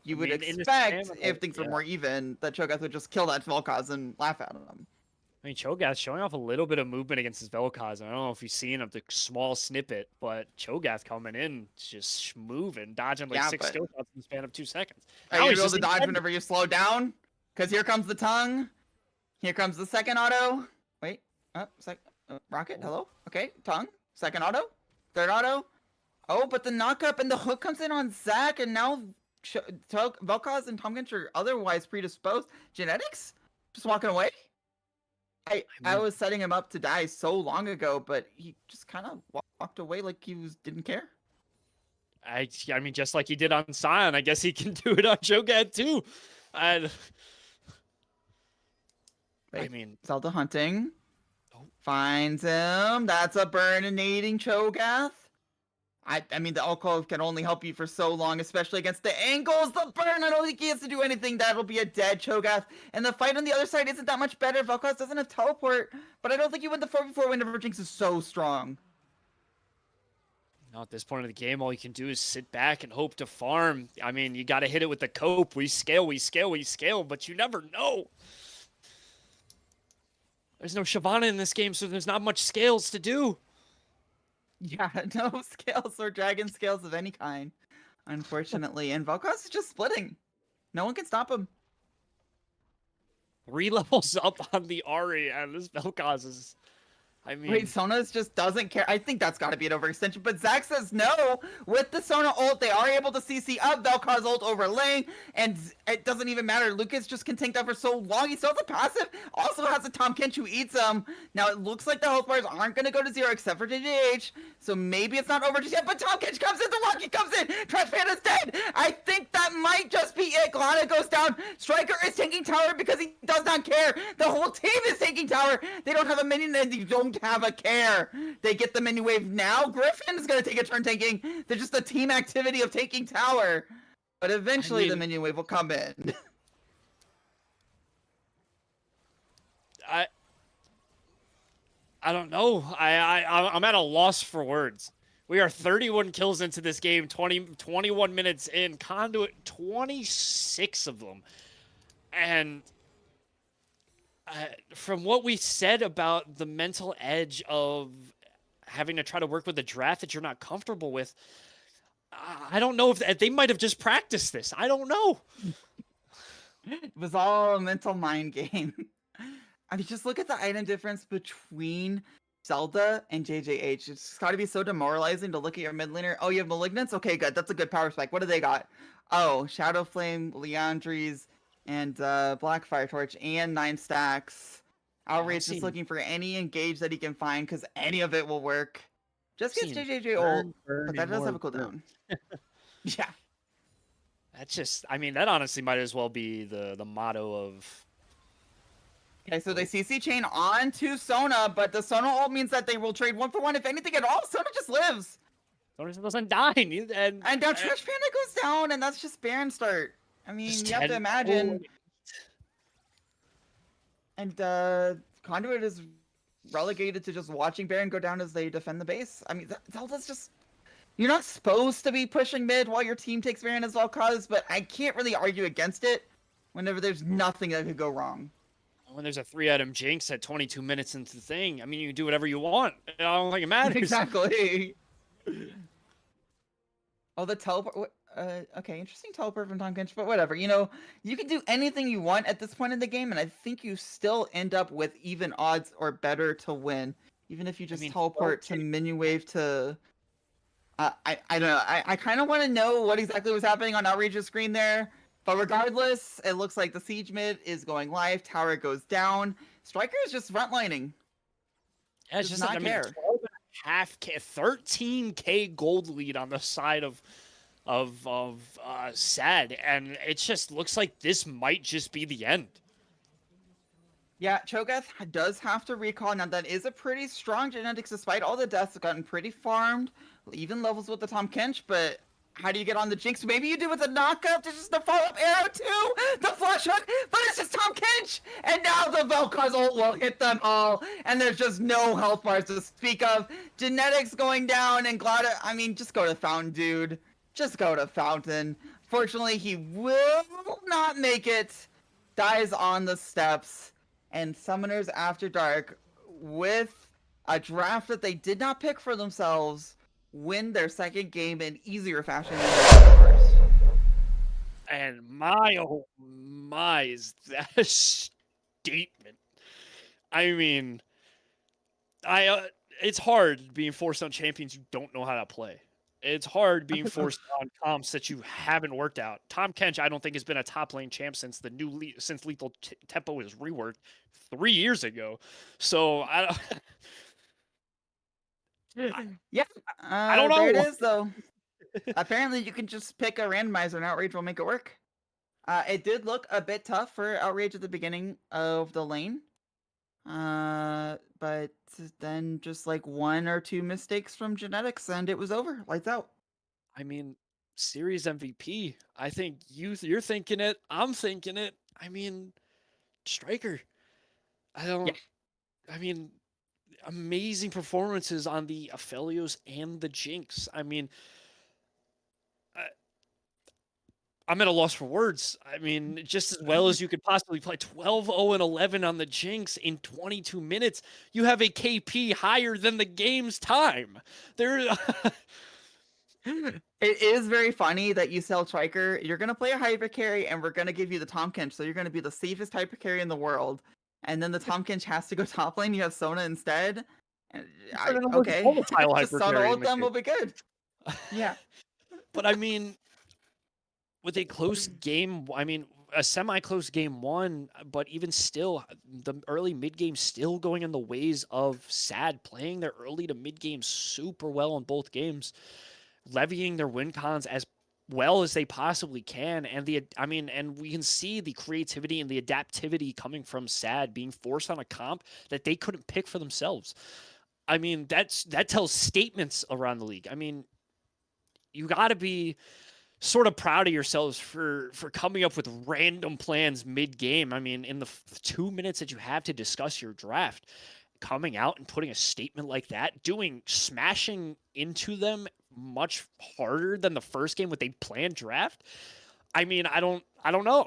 You would expect, if things were more even, that Cho'Gath would just kill that Vel'Koz and laugh at him. I mean, Cho'Gath showing off a little bit of movement against his Vel'Koz. I don't know if you've seen of the small snippet, but Cho'Gath coming in, just moving, dodging like 6 skill shots in the span of 2 seconds. Are you able to dodge whenever you slow down? Because here comes the tongue. Here comes the second auto. Wait, rocket, hello? Okay, tongue, second auto, third auto. Oh, but the knockup and the hook comes in on Zach, and now Vel'Koz and Tomkins are otherwise predisposed. Genetics? Just walking away? I was setting him up to die so long ago, but he just kind of walked away like he didn't care. I mean, just like he did on Sion, I guess he can do it on Cho'Gath too. I mean, Zelda hunting. Finds him. That's a burninating Cho'Gath. I mean, the alcove can only help you for so long, especially against the angles. The burn, I don't think he has to do anything. That'll be a dead Cho'Gath. And the fight on the other side isn't that much better. Vel'Koz doesn't have teleport, but I don't think you win the 4v4 whenever Jinx is so strong. Now at this point of the game, all you can do is sit back and hope to farm. I mean, you got to hit it with the cope. We scale, but you never know. There's no Shyvana in this game, so there's not much scales to do. Yeah, no scales or dragon scales of any kind, unfortunately. And Vel'Koz is just splitting. No one can stop him. 3 levels up on the Ahri, and this Vel'Koz is I Wait, mean, Sona's just doesn't care. I think that's got to be an overextension. But Zach says no. With the Sona ult, they are able to CC up. Vel'Koz ult over lane, and it doesn't even matter. Lucas just can tank that for so long. He still has a passive. Also has a Tom Kench who eats him. Now it looks like the health bars aren't going to go to 0 except for JJH. So maybe it's not over just yet. But Tom Kench comes in. The Lucky comes in. Trash Panda's dead. I think that might just be it. Glana goes down. Striker is taking tower because he does not care. The whole team is taking tower. They don't have a minion and they don't have a care. They get the mini wave now. Griffin is going to take a turn tanking. They're just the team activity of taking tower. But eventually the minion wave will come in. I don't know. I'm at a loss for words. We are 31 kills into this game, 21 minutes in. Conduit, 26 of them. And from what we said about the mental edge of having to try to work with a draft that you're not comfortable with, I don't know if they might have just practiced this. I don't know. It was all a mental mind game. I mean, just look at the item difference between Zelda and JJH. It's got to be so demoralizing to look at your mid laner. Oh, you have Malignance? Okay, good. That's a good power spike. What do they got? Oh, Shadow Flame, Leandries, and Blackfire Torch, and 9 stacks. Outrage is looking for any engage that he can find because any of it will work. Just gets JJJ ult, but that does have a cooldown. Yeah. That's just, I mean, that honestly might as well be the motto of... Okay, so they CC chain onto Sona, but the Sona ult means that they will trade 1-for-1 if anything at all. Sona just lives. Sona doesn't die. And now Trash Panda goes down, and that's just Baron start. I mean, you have to imagine. And Conduit is relegated to just watching Baron go down as they defend the base. I mean, Zelda's just... You're not supposed to be pushing mid while your team takes Baron as Vel'Koz, but I can't really argue against it whenever there's nothing that could go wrong. When there's a 3-item Jinx at 22 minutes into the thing, I mean, you can do whatever you want. I don't think it matters. Exactly. Oh, the teleport. Okay, interesting teleport from Tom Kench, but whatever. You know, you can do anything you want at this point in the game, and I think you still end up with even odds or better to win, even if you just teleport to minion wave to. I don't know. I kind of want to know what exactly was happening on Outrage's screen there. But regardless, it looks like the siege mid is going live. Tower goes down. Striker is just frontlining. Yeah, it's just not care. 12.5K, 13K gold lead on the side of SAD, and it just looks like this might just be the end. Yeah, Cho'Gath does have to recall. Now, that is a pretty strong genetics, despite all the deaths. Have gotten pretty farmed, even levels with the Tom Kench, but how do you get on the Jinx? Maybe you do with a knockup. There's just the follow-up arrow too, the flash hook, but it's just Tom Kench, and now the Vel'Koz ult will hit them all, and there's just no health bars to speak of. Genetics going down, and Glada, I mean, just go to Fountain, dude. Just go to Fountain. Fortunately, he will not make it. Dies on the steps, and Summoners After Dark, with a draft that they did not pick for themselves, win their second game in easier fashion than their first. And my, oh my, is that a statement? I mean, it's hard being forced on champions you don't know how to play. It's hard being forced on comps that you haven't worked out. Tom Kench, I don't think, has been a top lane champ since since Lethal Tempo was reworked 3 years ago. So Yeah, I don't know. There it is, though. Apparently, you can just pick a randomizer, and Outrage will make it work. It did look a bit tough for Outrage at the beginning of the lane. But then just like 1 or 2 mistakes from genetics, and it was over. Lights out. I mean, series MVP. I think you're thinking it. I'm thinking it. I mean, Striker. I mean, amazing performances on the Aphelios and the Jinx. I mean, I'm at a loss for words. I mean, just as well as you could possibly play 12-0-11 on the Jinx in 22 minutes, you have a KP higher than the game's time. It is very funny that you sell Striker. You're going to play a hyper carry, and we're going to give you the Tom Kench, so you're going to be the safest hyper carry in the world. And then the Tom Kench has to go top lane. You have Sona instead. Okay, Volatile just hyper on carry all in of the them game. will be good. Yeah. But I mean, with a close game, I mean, a semi-close game one, but even still, the early mid game still going in the ways of Sad, playing their early to mid game super well in both games, levying their win cons as well as they possibly can, and and we can see the creativity and the adaptivity coming from Sad being forced on a comp that they couldn't pick for themselves. I mean, that tells statements around the league. I mean, you got to be sort of proud of yourselves for coming up with random plans mid game. I mean, in the 2 minutes that you have to discuss your draft, coming out and putting a statement like that, smashing into them much harder than the first game with a planned draft. I mean, I don't know.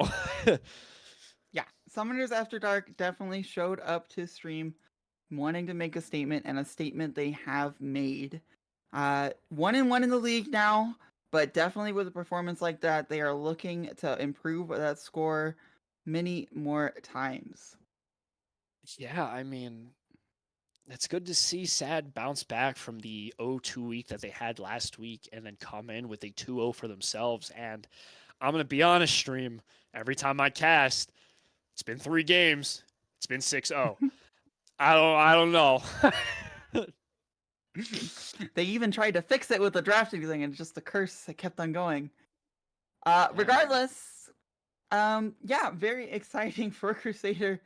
Yeah, Summoners After Dark definitely showed up to stream wanting to make a statement, and a statement they have made. 1-1 in the league now, but definitely with a performance like that, they are looking to improve that score many more times. Yeah, I mean, it's good to see Sad bounce back from the 0-2 week that they had last week and then come in with a 2-0 for themselves. And I'm going to be honest, stream, every time I cast, it's been 3 games, it's been 6-0. I don't know. They even tried to fix it with the drafting thing, and just the curse that kept on going. Regardless, yeah, very exciting for Crusader.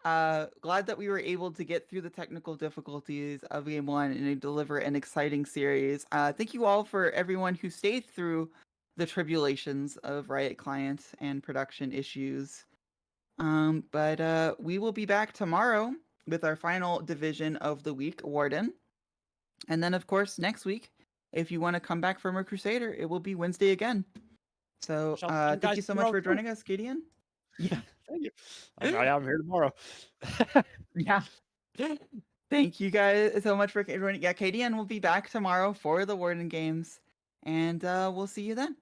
Glad that we were able to get through the technical difficulties of game one and deliver an exciting series. Thank you all for everyone who stayed through the tribulations of Riot Client and production issues. But we will be back tomorrow with our final division of the week, Warden. And then, of course, next week, if you want to come back from a Crusader, it will be Wednesday again. So thank you so much for joining us, Gideon. Yeah. Thank you. I'm here tomorrow. Yeah. Thank you guys so much for joining. Yeah, KDN will be back tomorrow for the Warden games. And we'll see you then.